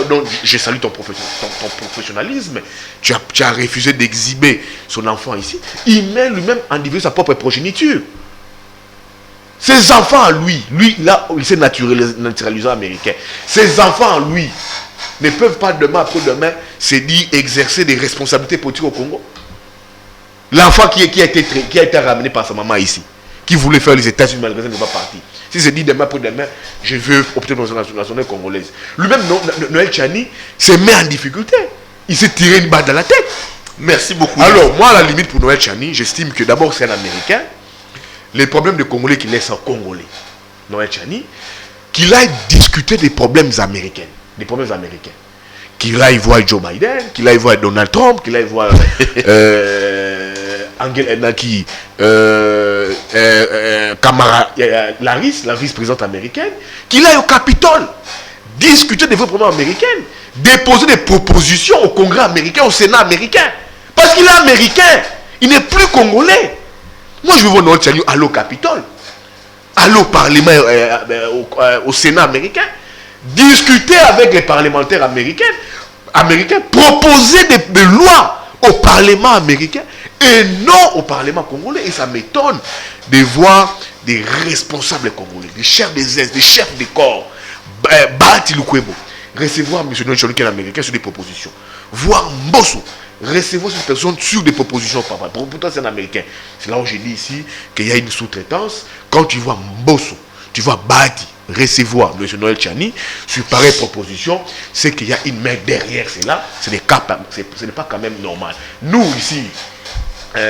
[SPEAKER 3] donc je salue ton professionnalisme, tu as refusé d'exhiber son enfant ici, il met lui-même en difficulté sa propre progéniture. Ses enfants à lui, là, il s'est naturalisé américain. Ses enfants à lui ne peuvent pas demain après demain se dire exercer des responsabilités politiques au Congo. L'enfant qui a été ramené par sa maman ici, qui voulait faire les États-Unis malgré ça, n'est pas parti. Si c'est dit demain après demain, je veux opter pour la nationalité congolaise. Lui-même, Noël Tchani, se met en difficulté. Il s'est tiré une balle dans la tête.
[SPEAKER 2] Merci beaucoup.
[SPEAKER 3] Alors, moi, à la limite, pour Noël Tchani, j'estime que d'abord, c'est un Américain. Les problèmes de Congolais qu'il laisse en Congolais, Noël Tchani, qu'il aille discuter des problèmes américains. Qu'il aille voir Joe Biden, qu'il aille voir Donald Trump, qu'il aille voir Angela Merkel, Kamala Harris, la vice-présidente américaine, qu'il aille au Capitole, discuter des vrais problèmes américains, déposer des propositions au Congrès américain, au Sénat américain. Parce qu'il est américain, il n'est plus congolais. Moi, je veux voir Noël Tchani aller au Capitole, aller au Parlement, au Sénat américain, discuter avec les parlementaires américains, proposer des lois au Parlement américain et non au Parlement congolais. Et ça m'étonne de voir des responsables congolais, des chefs des aides, des chefs des corps, Bahati Lukwebo, recevoir M. Noël Tchani qui est américain sur des propositions. Voir Mbosso recevoir cette personne sur des propositions. Pourtant, c'est un américain. C'est là où j'ai dit ici qu'il y a une sous-traitance. Quand tu vois Mbosso, tu vois Bahati recevoir M. Noël Tchani sur pareille proposition, c'est qu'il y a une main derrière cela. Ce n'est pas quand même normal. Nous, ici,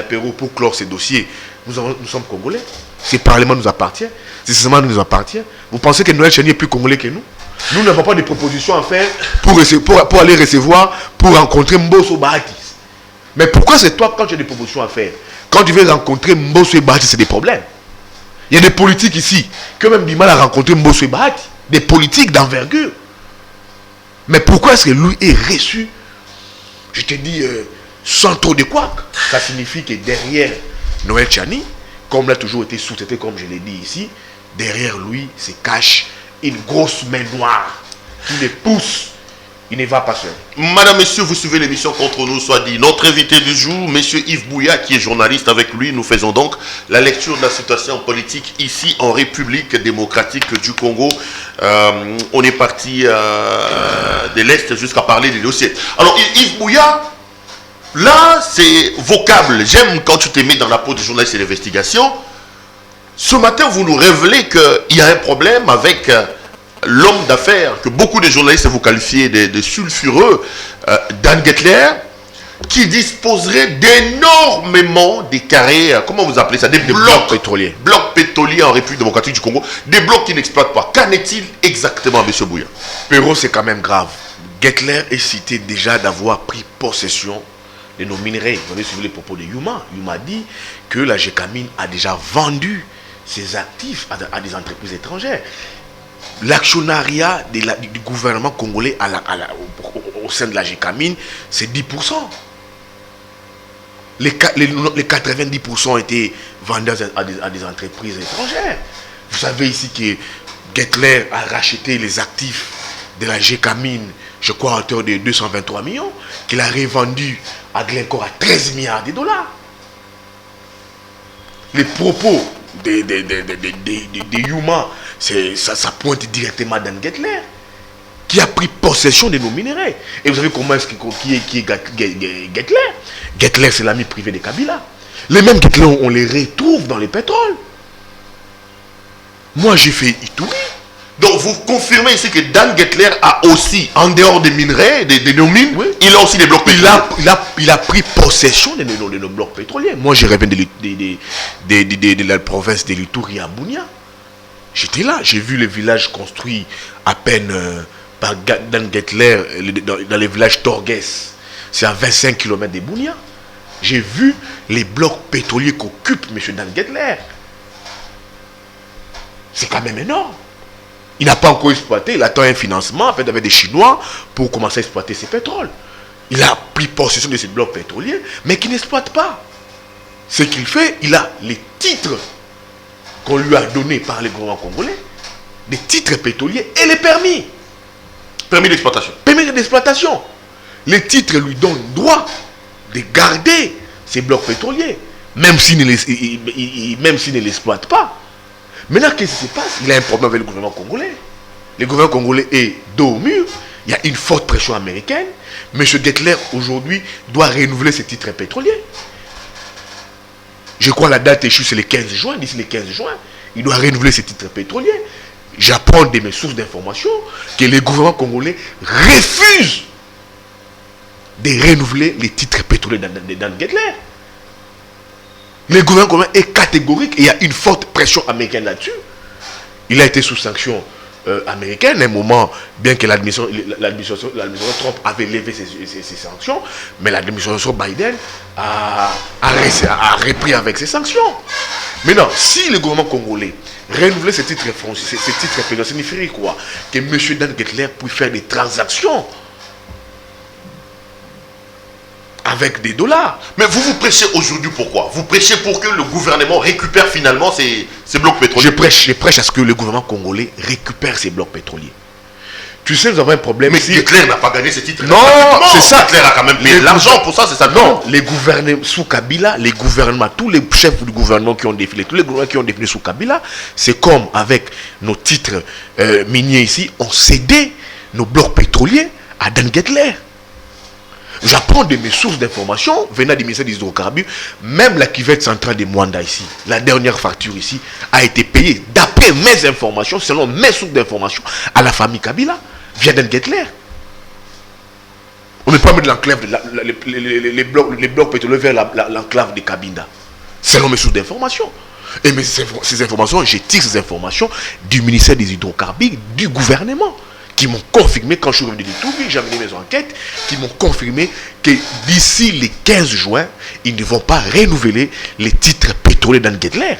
[SPEAKER 3] Pérou, pour clore ces dossiers, nous sommes Congolais. Ce Parlement nous appartient. Ce Sénat nous appartient. Vous pensez que Noël Tchani est plus Congolais que nous? Nous n'avons pas de propositions à faire pour aller recevoir, pour rencontrer Mbosso Bahati. Mais pourquoi c'est toi quand tu as des propositions à faire? Quand tu veux rencontrer Mbosso et Bahati, c'est des problèmes. Il y a des politiques ici qui ont même du mal à rencontrer Mbosso et Bahati. Des politiques d'envergure. Mais pourquoi est-ce que lui est reçu, je te dis, sans trop de couac? Ça signifie que derrière Noël Tchani, comme l'a toujours été sous-traité, comme je l'ai dit ici, derrière lui se cache une grosse main noire qui le pousse Il ne va pas seul.
[SPEAKER 2] Madame, Monsieur, vous suivez l'émission Contre nous, soit dit. Notre invité du jour, Monsieur Yves Bouya, qui est journaliste. Avec lui, nous faisons donc la lecture de la situation politique ici en République démocratique du Congo. On est parti de l'Est jusqu'à parler des dossiers. Alors, Yves Bouya, là, c'est vocable. J'aime quand tu te mets dans la peau de journaliste et d'investigation. Ce matin, vous nous révélez qu'il y a un problème avec l'homme d'affaires que beaucoup de journalistes vous qualifiez de sulfureux, Dan Gettler, qui disposerait d'énormément des carrés, comment vous appelez ça, des blocs
[SPEAKER 3] pétroliers.
[SPEAKER 2] Blocs pétroliers en République démocratique du Congo, des blocs qui n'exploitent pas. Qu'en est-il exactement, M. Bouya?
[SPEAKER 3] Perrault, c'est quand même grave. Gettler est cité déjà d'avoir pris possession de nos minerais. Vous avez suivi les propos de Yuma. Yuma dit que la Gécamine a déjà vendu ses actifs à des entreprises étrangères. L'actionnariat du gouvernement congolais au sein de la Gécamine, c'est 10%. Les 90% ont été vendus à des entreprises étrangères. Vous savez ici que Gettler a racheté les actifs de la Gécamine, je crois à hauteur de 223 millions, qu'il a revendu à Glencore à 13 milliards de dollars. Les propos de Yuma, ça pointe directement dans Gettler, qui a pris possession de nos minéraux. Et vous savez comment est-ce qui est Gettler? Gettler, c'est l'ami privé de Kabila. Les mêmes Gettler, on les retrouve dans les pétroles. Moi, j'ai fait Ituri.
[SPEAKER 2] Donc, vous confirmez ici que Dan Gettler a aussi, en dehors des minerais, de nos mines, oui, il a aussi des blocs pétroliers.
[SPEAKER 3] Il a pris possession de nos blocs pétroliers. Moi, je reviens de la province de l'Ituri à Bunia. J'étais là, j'ai vu les villages construits à peine par Dan Gettler dans les villages Torges. C'est à 25 km de Bunia. J'ai vu les blocs pétroliers qu'occupe M. Dan Gettler. C'est quand même énorme. Il n'a pas encore exploité, il attend un financement fait avec des Chinois pour commencer à exploiter ses pétroles. Il a pris possession de ces blocs pétroliers, mais qui n'exploite pas. Ce qu'il fait, il a les titres qu'on lui a donnés par le gouvernement congolais, des titres pétroliers et les permis.
[SPEAKER 2] Permis d'exploitation.
[SPEAKER 3] Permis d'exploitation. Les titres lui donnent droit de garder ces blocs pétroliers, même s'il ne l'exploite pas. Maintenant, qu'est-ce qui se passe? Il a un problème avec le gouvernement congolais. Le gouvernement congolais est dos au mur. Il y a une forte pression américaine. M. Gettler, aujourd'hui, doit renouveler ses titres pétroliers. Je crois que la date échue, c'est le 15 juin. D'ici le 15 juin, il doit renouveler ses titres pétroliers. J'apprends de mes sources d'information que le gouvernement congolais refuse de renouveler les titres pétroliers de Dan Gettler. Le gouvernement congolais est catégorique et il y a une forte pression américaine là-dessus. Il a été sous sanction américaine à un moment, bien que l'administration Trump avait levé ses sanctions, mais l'administration Biden a repris avec ses sanctions. Maintenant, si le gouvernement congolais renouvelait ces titres français, ces titres pétroliers, ça signifierait quoi? Que M. Dan Gettler puisse faire des transactions avec des dollars.
[SPEAKER 2] Mais vous prêchez aujourd'hui pourquoi? Vous prêchez pour que le gouvernement récupère finalement ces blocs pétroliers?
[SPEAKER 3] Je prêche à ce que le gouvernement congolais récupère ces blocs pétroliers. Tu sais, nous avons un problème.
[SPEAKER 2] Mais Gettler n'a pas gagné ces titres.
[SPEAKER 3] Non, c'est ça.
[SPEAKER 2] Gettler a quand même payé de l'argent pour ça, c'est ça.
[SPEAKER 3] Non, les gouvernements sous Kabila, les gouvernements, tous les chefs du gouvernement qui ont défilé, tous les gouvernements qui ont défilé sous Kabila, c'est comme avec nos titres miniers ici, on cédait nos blocs pétroliers à Dan Gettler. J'apprends de mes sources d'informations venant du ministère des hydrocarbures, même la cuvette centrale de Mwanda ici, la dernière facture ici, a été payée d'après mes informations, selon mes sources d'informations, à la famille Kabila, via Dan Gettler. On ne peut pas mettre l'enclave, les blocs pétroliers vers l'enclave de Kabinda, selon mes sources d'informations. Et mais ces informations, je tire ces informations du ministère des hydrocarbures, du gouvernement, qui m'ont confirmé, quand je suis revenu de l'Ituri, j'ai amené mes enquêtes, qui m'ont confirmé que d'ici le 15 juin, ils ne vont pas renouveler les titres pétroliers Dan Gettler.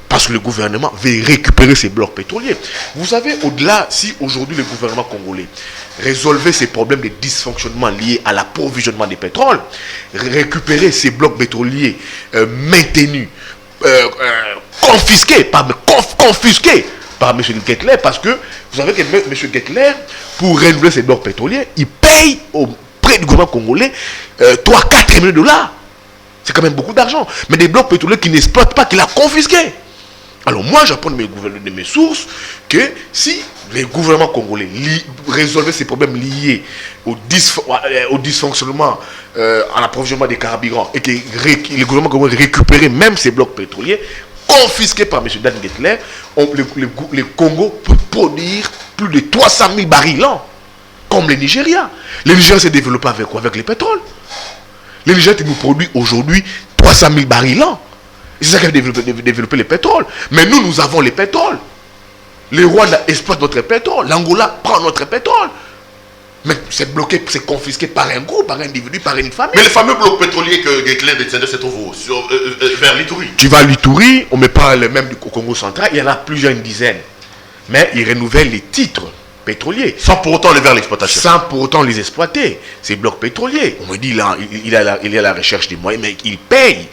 [SPEAKER 3] Parce que le gouvernement veut récupérer ces blocs pétroliers. Vous savez, au-delà, si aujourd'hui le gouvernement congolais résolvait ces problèmes de dysfonctionnement liés à l'approvisionnement des pétroles, récupérer ces blocs pétroliers maintenus, confisqués par M. Gettler, parce que vous savez que M. Gettler, pour renouveler ses blocs pétroliers, il paye auprès du gouvernement congolais 3-4 millions de dollars. C'est quand même beaucoup d'argent. Mais des blocs pétroliers qu'il n'exploite pas, qu'il a confisqués. Alors moi, j'apprends de mes sources que si les gouvernements congolais résolvaient ces problèmes liés au dysfonctionnement à l'approvisionnement des carburants et que les gouvernements congolais récupéraient même ces blocs pétroliers confisqués par M. Dan Gettler, le Congo peut produire plus de 300 000 barils l'an, comme le Nigeria. Le Nigeria s'est développé avec quoi? Avec le pétrole. Le Nigeria nous produit aujourd'hui 300 000 barils l'an. C'est ça qui a développé le pétrole. Mais nous avons le pétrole. Le Rwanda exploite notre pétrole. L'Angola prend notre pétrole. Mais c'est bloqué, c'est confisqué par un groupe, par un individu, par une famille.
[SPEAKER 2] Mais les fameux blocs pétroliers que Gettler détenait se trouvent vers l'Ituri.
[SPEAKER 3] Tu vas à l'Ituri, on ne met pas le même du Congo central, il y en a plusieurs, une dizaine. Mais ils renouvellent les titres pétroliers.
[SPEAKER 2] Sans pour autant les vers l'exploitation.
[SPEAKER 3] Sans pour autant les exploiter. Ces blocs pétroliers. On me dit, là, il est à la recherche des moyens, mais il paye.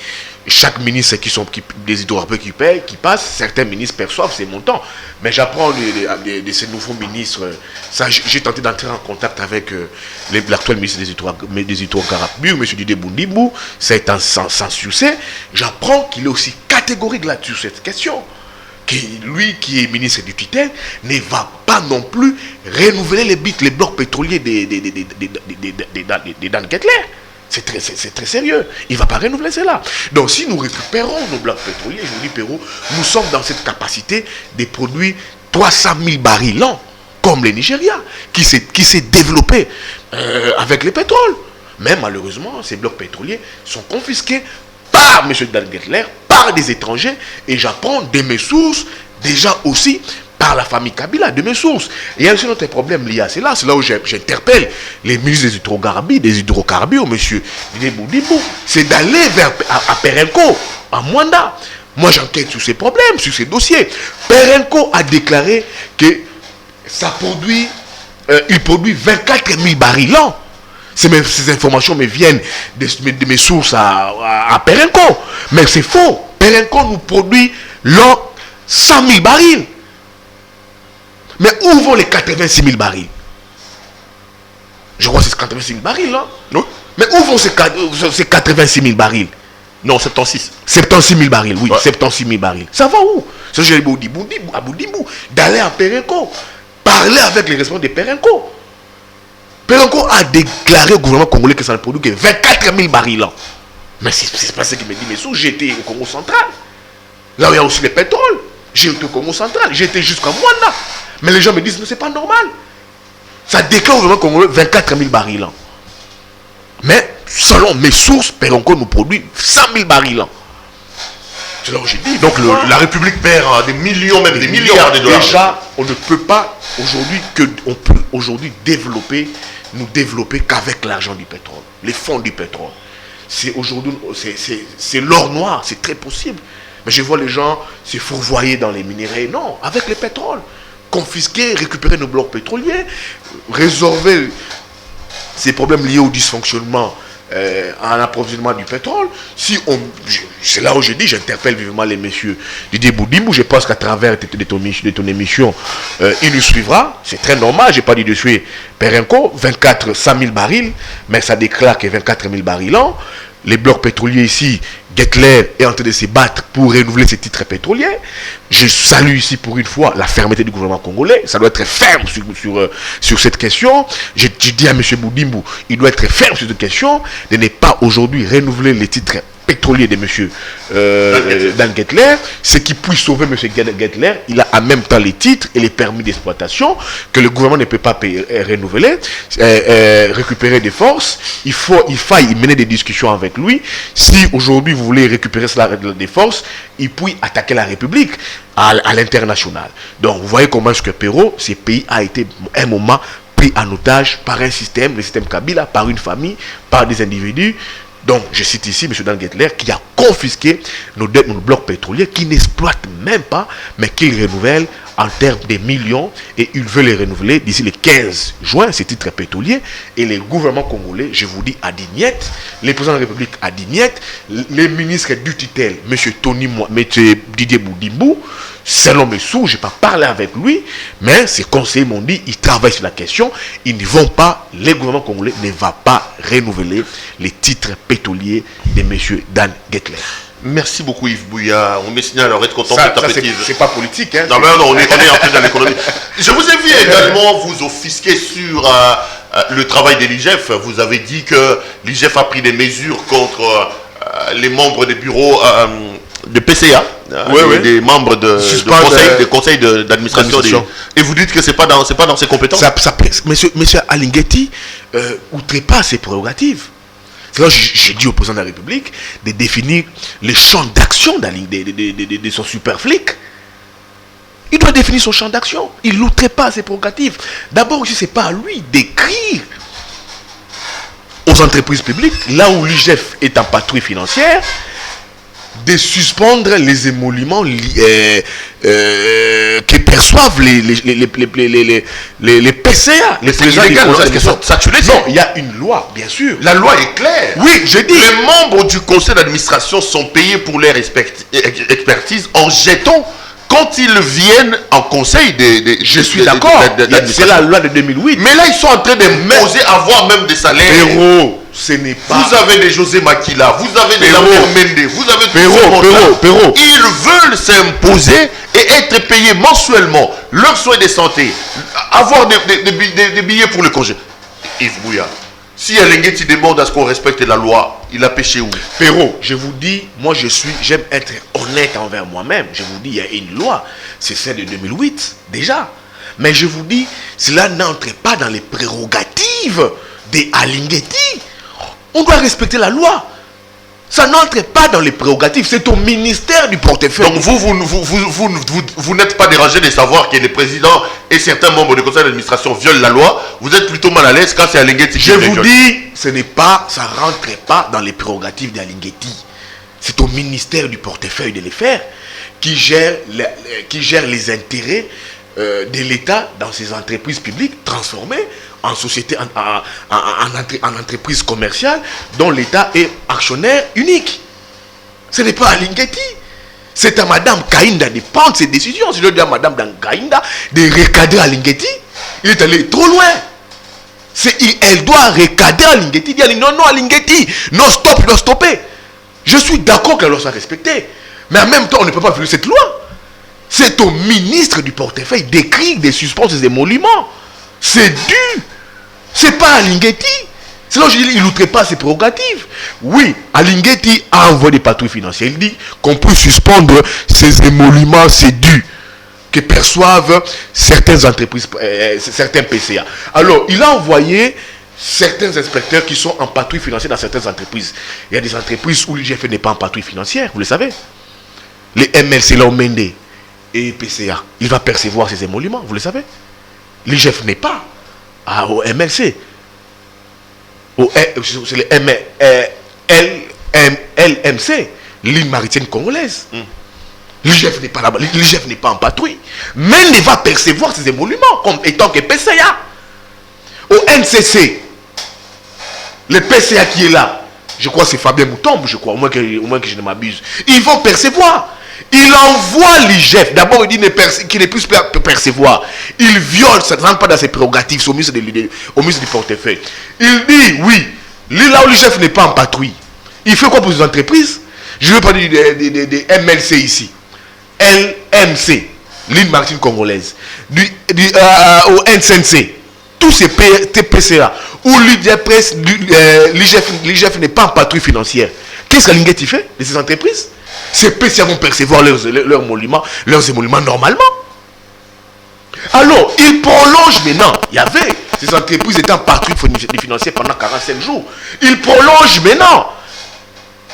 [SPEAKER 3] Chaque ministre des hydrocarbures qui passent, certains ministres perçoivent ces montants. Mais j'apprends de ces nouveaux ministres. J'ai tenté d'entrer en contact avec l'actuel ministre des hydrocarbures, M. Didier Boundibou. Ça a été sans succès. J'apprends qu'il est aussi catégorique là-dessus sur cette question. Que lui, qui est ministre du tutelle, ne va pas non plus renouveler les blocs pétroliers des Dan Gettler. C'est très sérieux. Il ne va pas renouveler cela. Donc si nous récupérons nos blocs pétroliers, je vous dis, Pérou, nous sommes dans cette capacité de produire 300 000 barils l'an, comme le Nigeria, qui s'est développé avec le pétrole. Mais malheureusement, ces blocs pétroliers sont confisqués par M. Dan Gettler, par des étrangers, et j'apprends de mes sources, déjà aussi, par la famille Kabila, de mes sources. Il y a aussi notre problème lié à cela. C'est là où j'interpelle les ministres des hydrocarbures, M. Didier Boundibou, c'est d'aller à Perenco, à Mwanda. Moi, j'enquête sur ces problèmes, sur ces dossiers. Perenco a déclaré que il produit 24 000 barils l'an. Ces informations me viennent de mes sources à Perenco. Mais c'est faux. Perenco nous produit l'an 100 000 barils. Mais où vont les 86 000 barils? Je crois que c'est 86 000 barils, là.
[SPEAKER 2] Oui.
[SPEAKER 3] Mais où vont ces 86 000 barils?
[SPEAKER 2] Non, 76.
[SPEAKER 3] 76 000 barils, oui.
[SPEAKER 2] Ouais.
[SPEAKER 3] 76 000 barils. Ça va où? Ça, j'ai dit à Boundibou, d'aller à Perenco, parler avec les responsables de Perenco. Perenco a déclaré au gouvernement congolais que ça ne produit que 24 000 barils, là. Mais c'est pas ce qu'il me dit, mais sous, j'étais au Congo central. Là où il y a aussi le pétrole. J'étais au Congo central. J'étais jusqu'à Mwanda. Mais les gens me disent, mais c'est pas normal. Ça déclare au gouvernement congolais 24 000 barils l'an. Mais selon mes sources, Perenco nous produit 100 000 barils l'an. C'est là où j'ai dit.
[SPEAKER 2] Donc la République perd des millions, même des milliards de dollars.
[SPEAKER 3] Déjà, on ne peut pas aujourd'hui nous développer qu'avec l'argent du pétrole, les fonds du pétrole. C'est aujourd'hui, c'est l'or noir, c'est très possible. Mais je vois les gens se fourvoyer dans les minéraux. Non, avec le pétrole. Confisquer, récupérer nos blocs pétroliers, résolver ces problèmes liés au dysfonctionnement en approvisionnement du pétrole. C'est là où je dis, j'interpelle vivement les messieurs Didier Boundibou. Je pense qu'à travers de ton émission, il nous suivra. C'est très normal, je n'ai pas dit de suivre Perenco, 100 000 barils, mais ça déclare que 24 000 barils l'an. Les blocs pétroliers ici, Gettler est en train de se battre pour renouveler ses titres pétroliers. Je salue ici pour une fois la fermeté du gouvernement congolais. Ça doit être ferme sur cette question. Je dis à M. Boundibou, il doit être ferme sur cette question, de ne pas aujourd'hui renouveler les titres pétrolier de M. Dan Gettler, ce qui puisse sauver M. Gettler. Il a en même temps les titres et les permis d'exploitation que le gouvernement ne peut pas renouveler, récupérer des forces. Il faille mener des discussions avec lui. Si aujourd'hui vous voulez récupérer cela des forces, il peut attaquer la République à l'international. Donc vous voyez comment est-ce que Perrault, ce pays a été un moment pris en otage par un système, le système Kabila, par une famille, par des individus. Donc, je cite ici M. Dan Gettler qui a confisqué nos blocs pétroliers, qui n'exploitent même pas, mais qu'il renouvelle en termes de millions. Et il veut les renouveler d'ici le 15 juin, ces titres pétroliers. Et les gouvernements congolais, je vous dis, a dit niet. Les présidents de la République a dit niet. Les ministres du tutelle, M. Didier Boundibou, Selon mes sources, je n'ai pas parlé avec lui, mais ses conseillers m'ont dit, ils travaillent sur la question, ils ne vont pas, le gouvernement congolais ne va pas renouveler les titres pétroliers de M. Dan Gettler.
[SPEAKER 2] Merci beaucoup Yves Bouya. On me signale alors être content de ta petite.
[SPEAKER 3] C'est pas politique. Hein,
[SPEAKER 2] non, mais non, on est en plus dans l'économie. Je vous ai vu également vous offusquer sur le travail de l'IGF. Vous avez dit que l'IGF a pris des mesures contre les membres des bureaux de PCA, des membres du conseil d'administration. Et vous dites que c'est pas dans ses compétences.
[SPEAKER 3] Monsieur Alinghetti outrepasse ses prérogatives. C'est là que j'ai dit au président de la République de définir les champs d'action de son super flic. Il doit définir son champ d'action. Il n'outrepasse ses prérogatives. D'abord, ce n'est pas à lui d'écrire aux entreprises publiques, là où l'IGF est en patrouille financière, de suspendre les émoluments que perçoivent les PCA.
[SPEAKER 2] C'est illégal, est-ce que ça tu le dis?
[SPEAKER 3] Non, il y a une loi, bien sûr.
[SPEAKER 2] La loi est claire.
[SPEAKER 3] Oui, je dis.
[SPEAKER 2] Les membres du conseil d'administration sont payés pour leur expertise en jetons quand ils viennent en conseil
[SPEAKER 3] je suis d'accord. C'est la loi de 2008.
[SPEAKER 2] Mais là, ils sont en train d'imposer avoir même des salaires.
[SPEAKER 3] Héros. Ce n'est pas...
[SPEAKER 2] Vous avez des José Makila, vous avez des Lambert Mende, vous avez
[SPEAKER 3] Perrault.
[SPEAKER 2] Ils veulent s'imposer et être payés mensuellement leurs soins de santé, avoir des billets pour le congé. Yves Bouya, si Alinghetti demande à ce qu'on respecte la loi, il a péché où?
[SPEAKER 3] Perrault, je vous dis, moi j'aime être honnête envers moi-même. Je vous dis, il y a une loi, c'est celle de 2008 déjà. Mais je vous dis, cela n'entre pas dans les prérogatives des Alinghetti. On doit respecter la loi. Ça n'entre pas dans les prérogatives. C'est au ministère du portefeuille.
[SPEAKER 2] Donc vous n'êtes pas dérangé de savoir que le président et certains membres du conseil d'administration violent la loi. Vous êtes plutôt mal à l'aise quand c'est Alinghetti qui
[SPEAKER 3] Je vous dis, ça ne rentre pas dans les prérogatives d'Alinghetti. C'est au ministère du portefeuille de les faire qui gère les intérêts de l'État dans ces entreprises publiques transformées en société, en entreprise commerciale dont l'État est actionnaire unique. Ce n'est pas à Alinghetti. C'est à Madame Kainda de prendre ses décisions. Si je dis à Madame Kainda de recadrer Alinghetti, il est allé trop loin. Elle doit recadrer Alinghetti, dire non, Alinghetti, non, stop, non, stopper. Je suis d'accord que la loi soit respectée. Mais en même temps, on ne peut pas violer cette loi. C'est au ministre du portefeuille d'écrire des suspens des émoluments. C'est dû. C'est pas Alinghetti. C'est là que je dis, il n'outrepasse ses prérogatives. Oui, Alinghetti a envoyé des patrouilles financières. Il dit qu'on peut suspendre ces émoluments, c'est dû, que perçoivent certaines entreprises, certains PCA. Alors, il a envoyé certains inspecteurs qui sont en patrouille financière dans certaines entreprises. Il y a des entreprises où l'IGF n'est pas en patrouille financière, vous le savez. Les MLC, Lomende et PCA, il va percevoir ces émoluments, vous le savez. L'IGF n'est pas au MLC. C'est le LMC, ligne maritime congolaise. L'IGF n'est pas là-bas, l'IGF n'est pas en patrouille. Mais il va percevoir ces émoluments comme étant que PCA. Au NCC, le PCA qui est là, je crois que c'est Fabien Moutombe, je crois, au moins que je ne m'abuse. Ils vont percevoir. Il envoie l'IGF. D'abord, il dit qu'il ne puisse pas percevoir. Il viole, ça ne rentre pas dans ses prérogatives, c'est au ministre du portefeuille. Il dit, oui, là où l'IGF n'est pas en patrouille, il fait quoi pour les entreprises? Je ne veux pas dire des MLC ici. LMC, ligne maritime congolaise. Au NCNC, tous ces TPCA, où l'IGF n'est pas en patrouille financière. Qu'est-ce qu'Alinghetti fait de ces entreprises? Ces PCA vont percevoir leurs émoluments normalement. Alors, ils prolongent maintenant. Il y avait ces entreprises étant en patrouille financière pendant 45 jours. Ils prolongent maintenant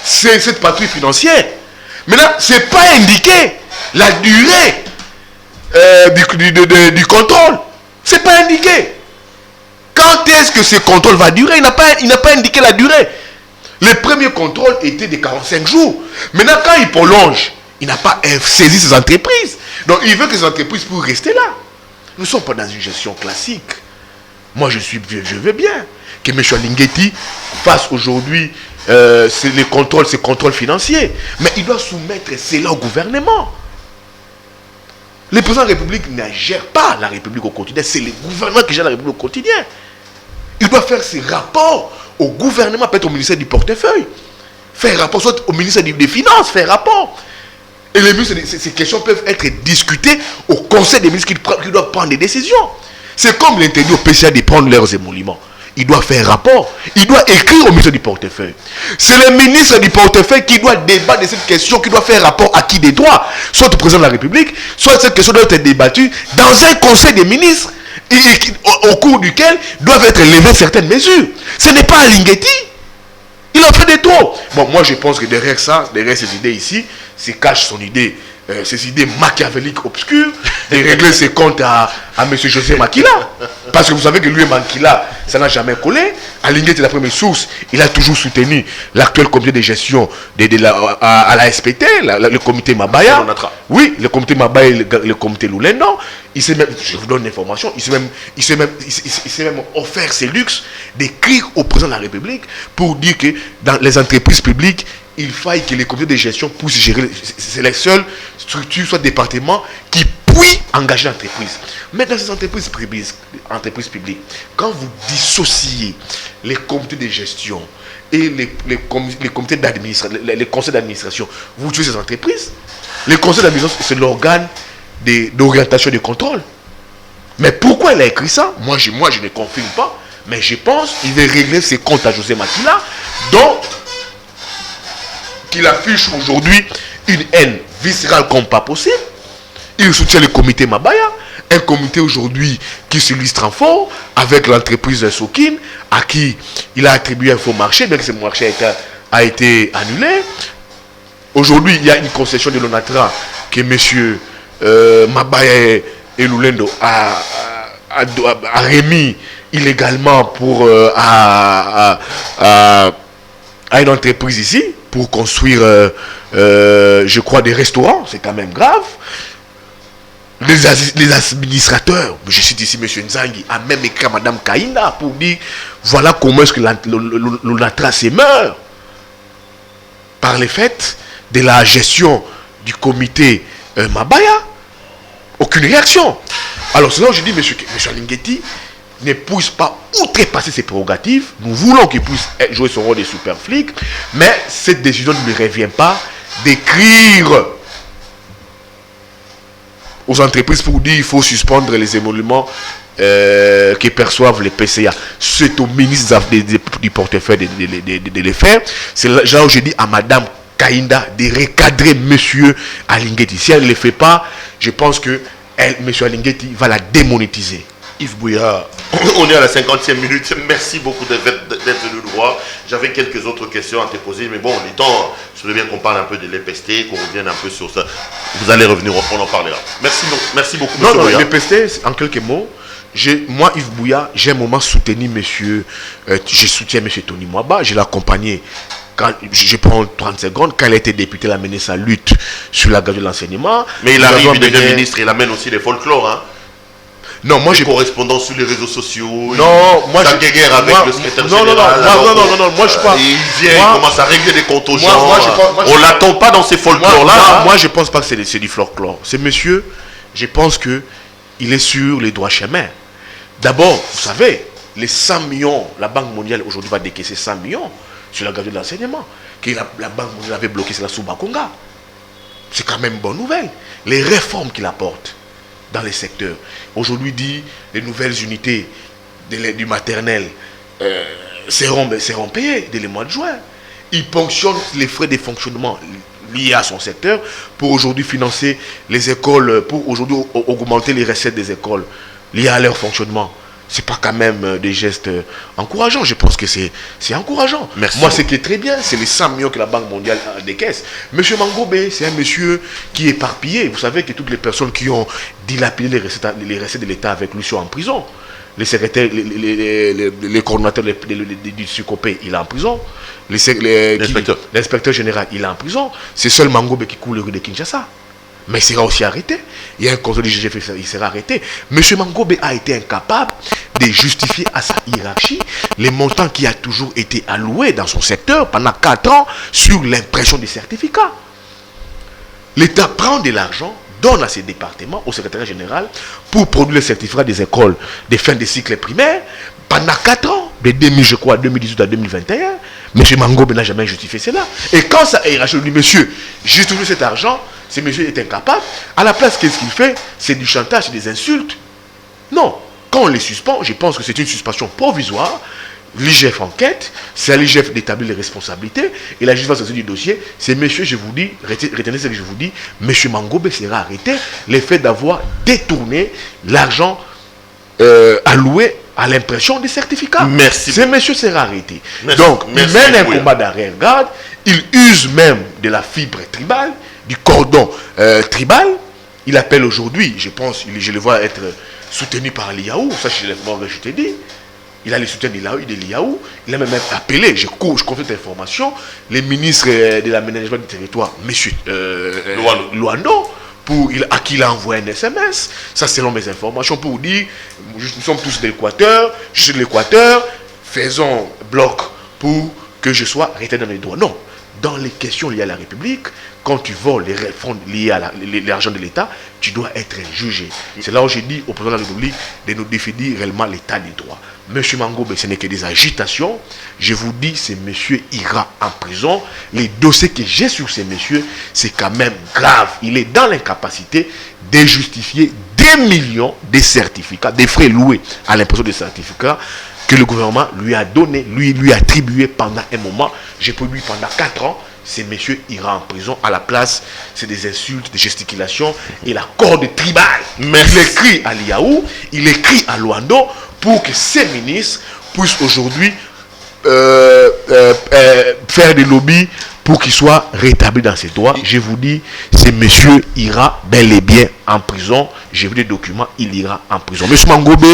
[SPEAKER 3] cette patrouille financière. Maintenant, ce n'est pas indiqué la durée du contrôle. Ce n'est pas indiqué. Quand est-ce que ce contrôle va durer? Il n'a pas indiqué la durée. Le premier contrôle était de 45 jours. Maintenant, quand il prolonge, il n'a pas saisi ces entreprises. Donc, il veut que ces entreprises puissent rester là. Nous ne sommes pas dans une gestion classique. Moi, je veux bien que M. Alinghetti fasse aujourd'hui ces contrôles financiers. Mais il doit soumettre cela au gouvernement. Le président de la République ne gère pas la République au quotidien. C'est le gouvernement qui gère la République au quotidien. Il doit faire ses rapports au gouvernement, peut-être au ministère du portefeuille. Faire rapport, soit au ministère des Finances, faire rapport. Et les ministres, ces questions peuvent être discutées au Conseil des ministres qui doivent prendre des décisions. C'est comme l'interdit au PCA de prendre leurs émoluments. Il doit faire un rapport. Il doit écrire au ministre du portefeuille. C'est le ministre du portefeuille qui doit débattre de cette question, qui doit faire un rapport à qui des droits, soit au président de la République, soit cette question doit être débattue dans un conseil des ministres, au cours duquel doivent être levées certaines mesures. Ce n'est pas Alinguetti. Il en fait des trop. Bon, moi je pense que derrière ça, derrière ces idées ici, se cache son idée, ces idées machiavéliques obscures, de régler ses comptes à M. José Makila. Parce que vous savez que lui et Makila, ça n'a jamais collé. Alinguetti est la première source. Il a toujours soutenu l'actuel comité de gestion à la SPT, le comité Mabaya. Oui, le comité Mabaya et le comité Lulendo. Je vous donne l'information, il s'est même offert ses luxes d'écrire au président de la République pour dire que dans les entreprises publiques, il faille que les comités de gestion puissent gérer. C'est la seule structure, soit département, qui puisse engager l'entreprise. Mais dans ces entreprises publiques, quand vous dissociez les comités de gestion et les comités d'administration, les conseils d'administration, vous tuez ces entreprises. Les conseils d'administration, c'est l'organe d'orientation et de contrôle. Mais pourquoi il a écrit ça? Moi, je ne confirme pas. Mais je pense qu'il veut régler ses comptes à José Makila, dont qu'il affiche aujourd'hui une haine viscérale comme pas possible. Il soutient le comité Mabaya, un comité aujourd'hui qui s'illustre en fort avec l'entreprise Sokin, à qui il a attribué un faux marché, bien que ce marché a été annulé. Aujourd'hui, il y a une concession de l'ONATRA que M. Mabaya et Lulendo a remis illégalement pour à une entreprise ici pour construire je crois des restaurants. C'est quand même grave. Les administrateurs, je cite ici M. Nzangi, a même écrit à Mme Kainda pour dire voilà comment est-ce que l'ONATRA se meurt par les faits de la gestion du comité Mabaya. Aucune réaction. Alors c'est là où je dis M. Alinguetti ne puisse pas outrepasser ses prérogatives. Nous voulons qu'il puisse jouer son rôle de super flic, mais cette décision ne lui revient pas d'écrire aux entreprises pour dire qu'il faut suspendre les émoluments que perçoivent les PCA. C'est au ministre du portefeuille de les faire. C'est là où je dis à Mme Kainda de recadrer M. Alinguetti. Si elle ne le fait pas, je pense que M. Alinguetti va la démonétiser.
[SPEAKER 2] Yves Bouya, on est à la 50e minute. Merci beaucoup d'être venu nous voir. J'avais quelques autres questions à te poser, mais bon, le temps, je veux bien qu'on parle un peu de l'EPST, qu'on revienne un peu sur ça. Vous allez revenir, on en parlera. Merci beaucoup, M. Bouya.
[SPEAKER 3] Non, l'EPST, en quelques mots, moi, Yves Bouya, j'ai un moment soutenu je soutiens M. Tony Mwaba, je l'ai accompagné. Quand, je prends 30 secondes, quand il a été député, il a mené sa lutte sur la gage de l'enseignement.
[SPEAKER 2] Mais il arrive, il devient ministre, il amène aussi des folklores, hein.
[SPEAKER 3] Non, moi j'ai
[SPEAKER 2] correspondant sur les réseaux sociaux.
[SPEAKER 3] Non, moi
[SPEAKER 2] j'ai guerre avec le secrétaire général.
[SPEAKER 3] Non, moi je pense.
[SPEAKER 2] Il vient, il commence à régler des comptes aux gens. On l'attend pas dans ces folklores-là.
[SPEAKER 3] Moi je pense pas que c'est du folklore. C'est monsieur, je pense que il est sur les droits chemins. D'abord, vous savez, les 100 millions, la Banque mondiale aujourd'hui va décaisser 100 millions sur la gage de l'enseignement. Que la Banque mondiale avait bloqué, c'est la Soubakonga. C'est quand même une bonne nouvelle. Les réformes qu'il apporte dans les secteurs. Aujourd'hui dit, les nouvelles unités du maternel seront payées dès le mois de juin. Il ponctionne les frais de fonctionnement liés à son secteur pour aujourd'hui financer les écoles, pour aujourd'hui augmenter les recettes des écoles liées à leur fonctionnement. C'est pas quand même des gestes encourageants. Je pense que c'est encourageant.
[SPEAKER 2] Merci.
[SPEAKER 3] Moi, ce qui est très bien, c'est les 100 millions que la Banque mondiale décaisse. Monsieur Mangobé, c'est un monsieur qui est éparpillé. Vous savez que toutes les personnes qui ont dilapidé les recettes de l'État avec lui sont en prison. Les secrétaires, les coordonnateurs du SUCOPé, il est en prison. L'inspecteur général, il est en prison. C'est seul Mangobé qui coule les rues de Kinshasa. Mais il sera aussi arrêté. Il y a un conseil du GGF, il sera arrêté. M. Mangobé a été incapable de justifier à sa hiérarchie les montants qui a toujours été alloués dans son secteur pendant 4 ans sur l'impression des certificats. L'État prend de l'argent, donne à ces départements, au secrétaire général, pour produire le certificat des écoles des fins de cycle primaire pendant 4 ans, de 2018 à 2021. M. Mangobe n'a jamais justifié cela. Et quand ça est racheté, dit, monsieur, justifie cet argent, ce monsieur est incapable. À la place, qu'est-ce qu'il fait? C'est du chantage, c'est des insultes. Non. Quand on les suspend, je pense que c'est une suspension provisoire. L'IGF enquête, c'est à l'IGF d'établir les responsabilités. Et la justice va se du dossier. C'est monsieur, je vous dis, retenez ce que je vous dis, monsieur Mangobe sera arrêté. Le fait d'avoir détourné l'argent alloué à l'impression des certificats.
[SPEAKER 2] Merci.
[SPEAKER 3] Ce monsieur sera arrêté.
[SPEAKER 2] Merci.
[SPEAKER 3] Donc,
[SPEAKER 2] Merci.
[SPEAKER 3] il mène un combat d'arrière-garde. Il use même de la fibre tribale, du cordon tribal. Il appelle aujourd'hui, je pense, je le vois être soutenu par l'IAU. Ça, je te dis. Il a le soutien de l'IAU. Il a même appelé, je confie cette information, les ministres de l'aménagement du territoire, M. Luando, à qui il a envoyé un SMS. Ça, selon mes informations, pour dire, nous sommes tous de l'Équateur, je suis de l'Équateur, faisons bloc pour que je sois retenu dans les droits. Non. Dans les questions liées à la République, quand tu voles les fonds liés à l'argent de l'État, tu dois être jugé. C'est là où j'ai dit au président de la République de nous définir réellement l'état des droits. Monsieur Mangobe, ce n'est que des agitations. Je vous dis, ce monsieur ira en prison. Les dossiers que j'ai sur ces messieurs, c'est quand même grave. Il est dans l'incapacité de justifier des millions de certificats, des frais loués à l'impression des certificats que le gouvernement lui a donné, lui a attribué pendant un moment. J'ai produit pendant 4 ans. Ces messieurs ira en prison. À la place, c'est des insultes, des gesticulations et la corde tribale.
[SPEAKER 2] Merci.
[SPEAKER 3] Il écrit à l'IAU, il écrit à Luando pour que ces ministres puissent aujourd'hui faire des lobbies pour qu'ils soient rétablis dans ses droits. Je vous dis, ces messieurs ira bel et bien en prison. J'ai vu des documents, il ira en prison. Monsieur Mangobe,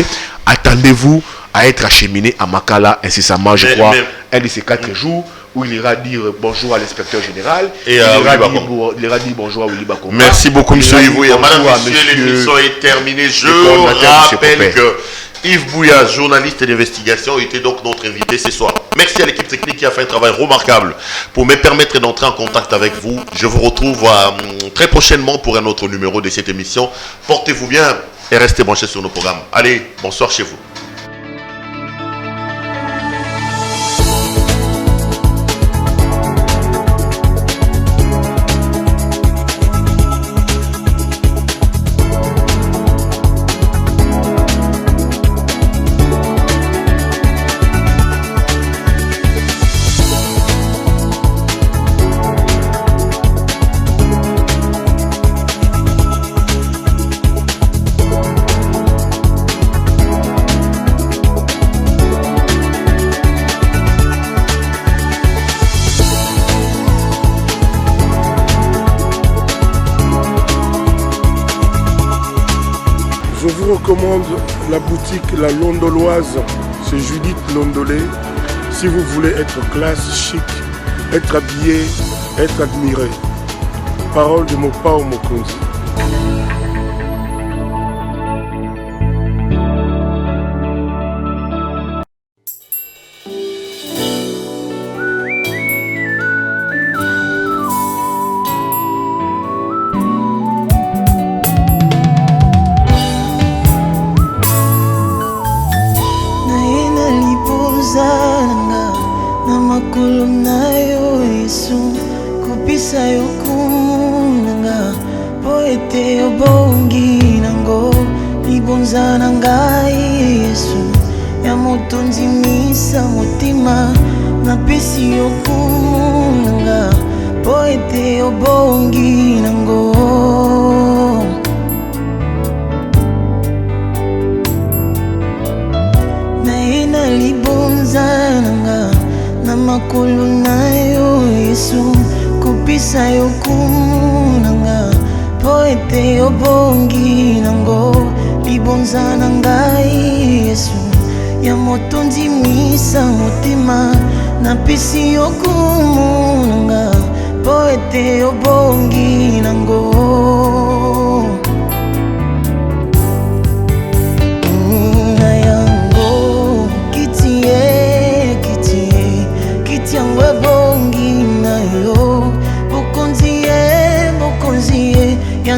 [SPEAKER 3] attendez-vous à être acheminé à Makala incessamment, je crois, un de ces 4 jours, où il ira dire bonjour à l'inspecteur général, il ira dire bonjour à Willy Bakoma.
[SPEAKER 2] Merci beaucoup, M. Yvouya. Madame, Monsieur, l'émission est terminée. Je rappelle que Yves Bouya, journaliste d'investigation, était donc notre invité ce soir. Merci à l'équipe technique qui a fait un travail remarquable pour me permettre d'entrer en contact avec vous. Je vous retrouve très prochainement pour un autre numéro de cette émission. Portez-vous bien et restez branchés sur nos programmes. Allez, bonsoir chez vous.
[SPEAKER 1] Je vous recommande la boutique La Londoloise, c'est Judith Londolé. Si vous voulez être classe, chic, être habillé, être admiré. Parole de Mopao Mokonzi.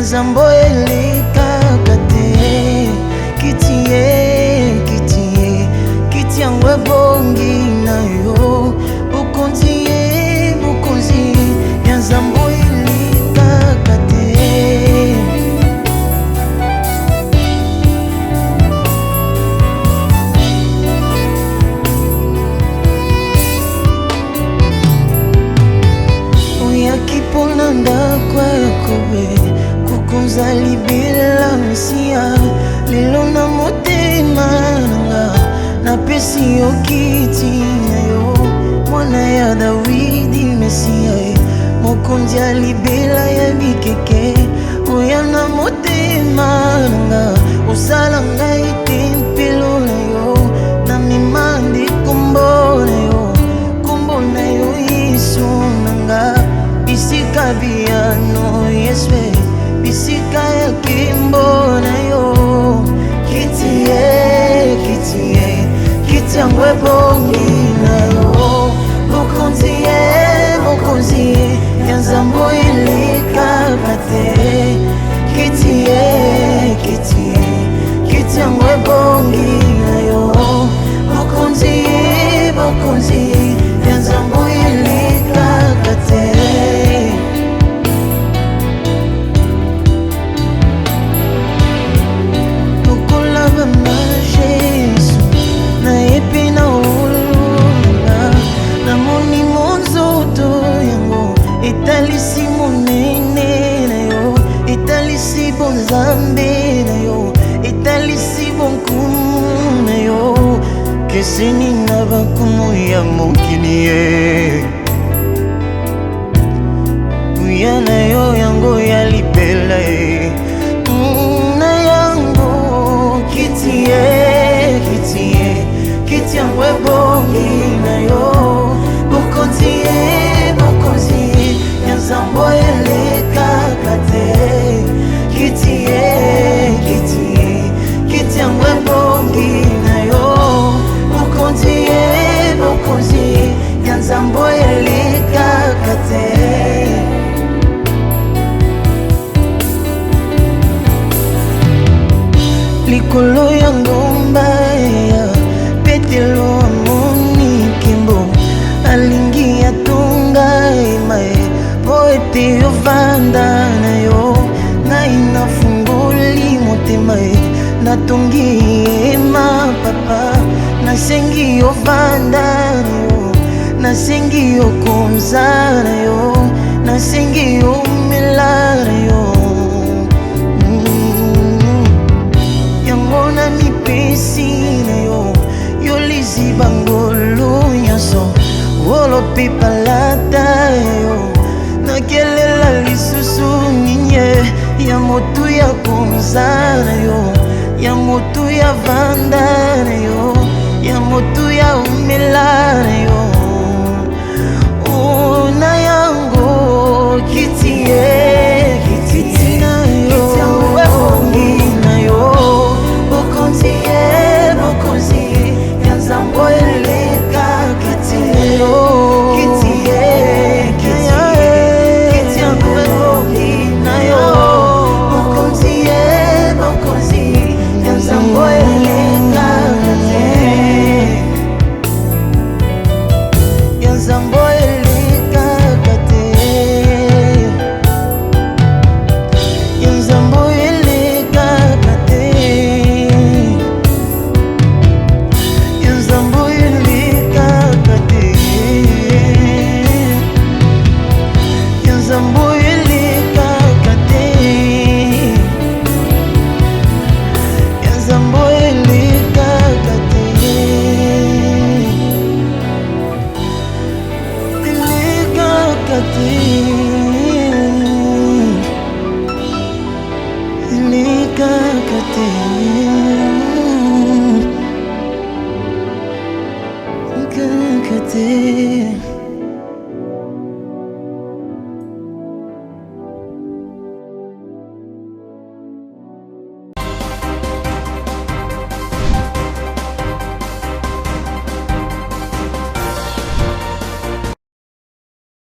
[SPEAKER 4] Yanzambo elikakate Kitie Kitiangwe bongi na yo Bukonzie Yanzambo elikakate Kiponanda kwa kobe kukunza libela nsia lelo na motema nanga na pesi okiti yo mwana ya Dawidi Mesia mokonzi ya libela ya bikeke oya na motema nanga osala ngai tempelo na yo na mimandi kombo na yo Yesu nanga Bisika biano yeswe Bisika ya kimbo na yo Kitiangwe bongi na yo Mokonzie Yanzambo ilikakate Kitiangwe bongi na yo Mokonzie Yanzambo ilikakate Italisi monene na yo Italisi bonzambe na yo Italisi bonkumu na yo Keseni na bankumu ya mokili ye Uya na yo yango ya libela ye Na yango Kitiangwe bongi na yo Bukonzie Yanzambo elikakate Kitiangwe bongi na yo Mokonzie Yanzambo elikakate Likolo ya ngomba ya Petelo amoni kimbo Alingi ya tunga emae Poete yo vanda na yo Na inafunguli motema Natongi ema papa Nasengi yo vanda na yo Nasengi yo konza na yo Nasengi yo mela na yo Yango na mipesi na yo Yo lizi bangolo nyaso Wolo pipa lata yo Nakelela lisusu ninye Ya motu ya konza na yo Ya motu ya vanda na yo Ya motu ya umela na yo Na yango kitie na yo Wefongi na yo Bokonzie Yanzambo elikakate Kati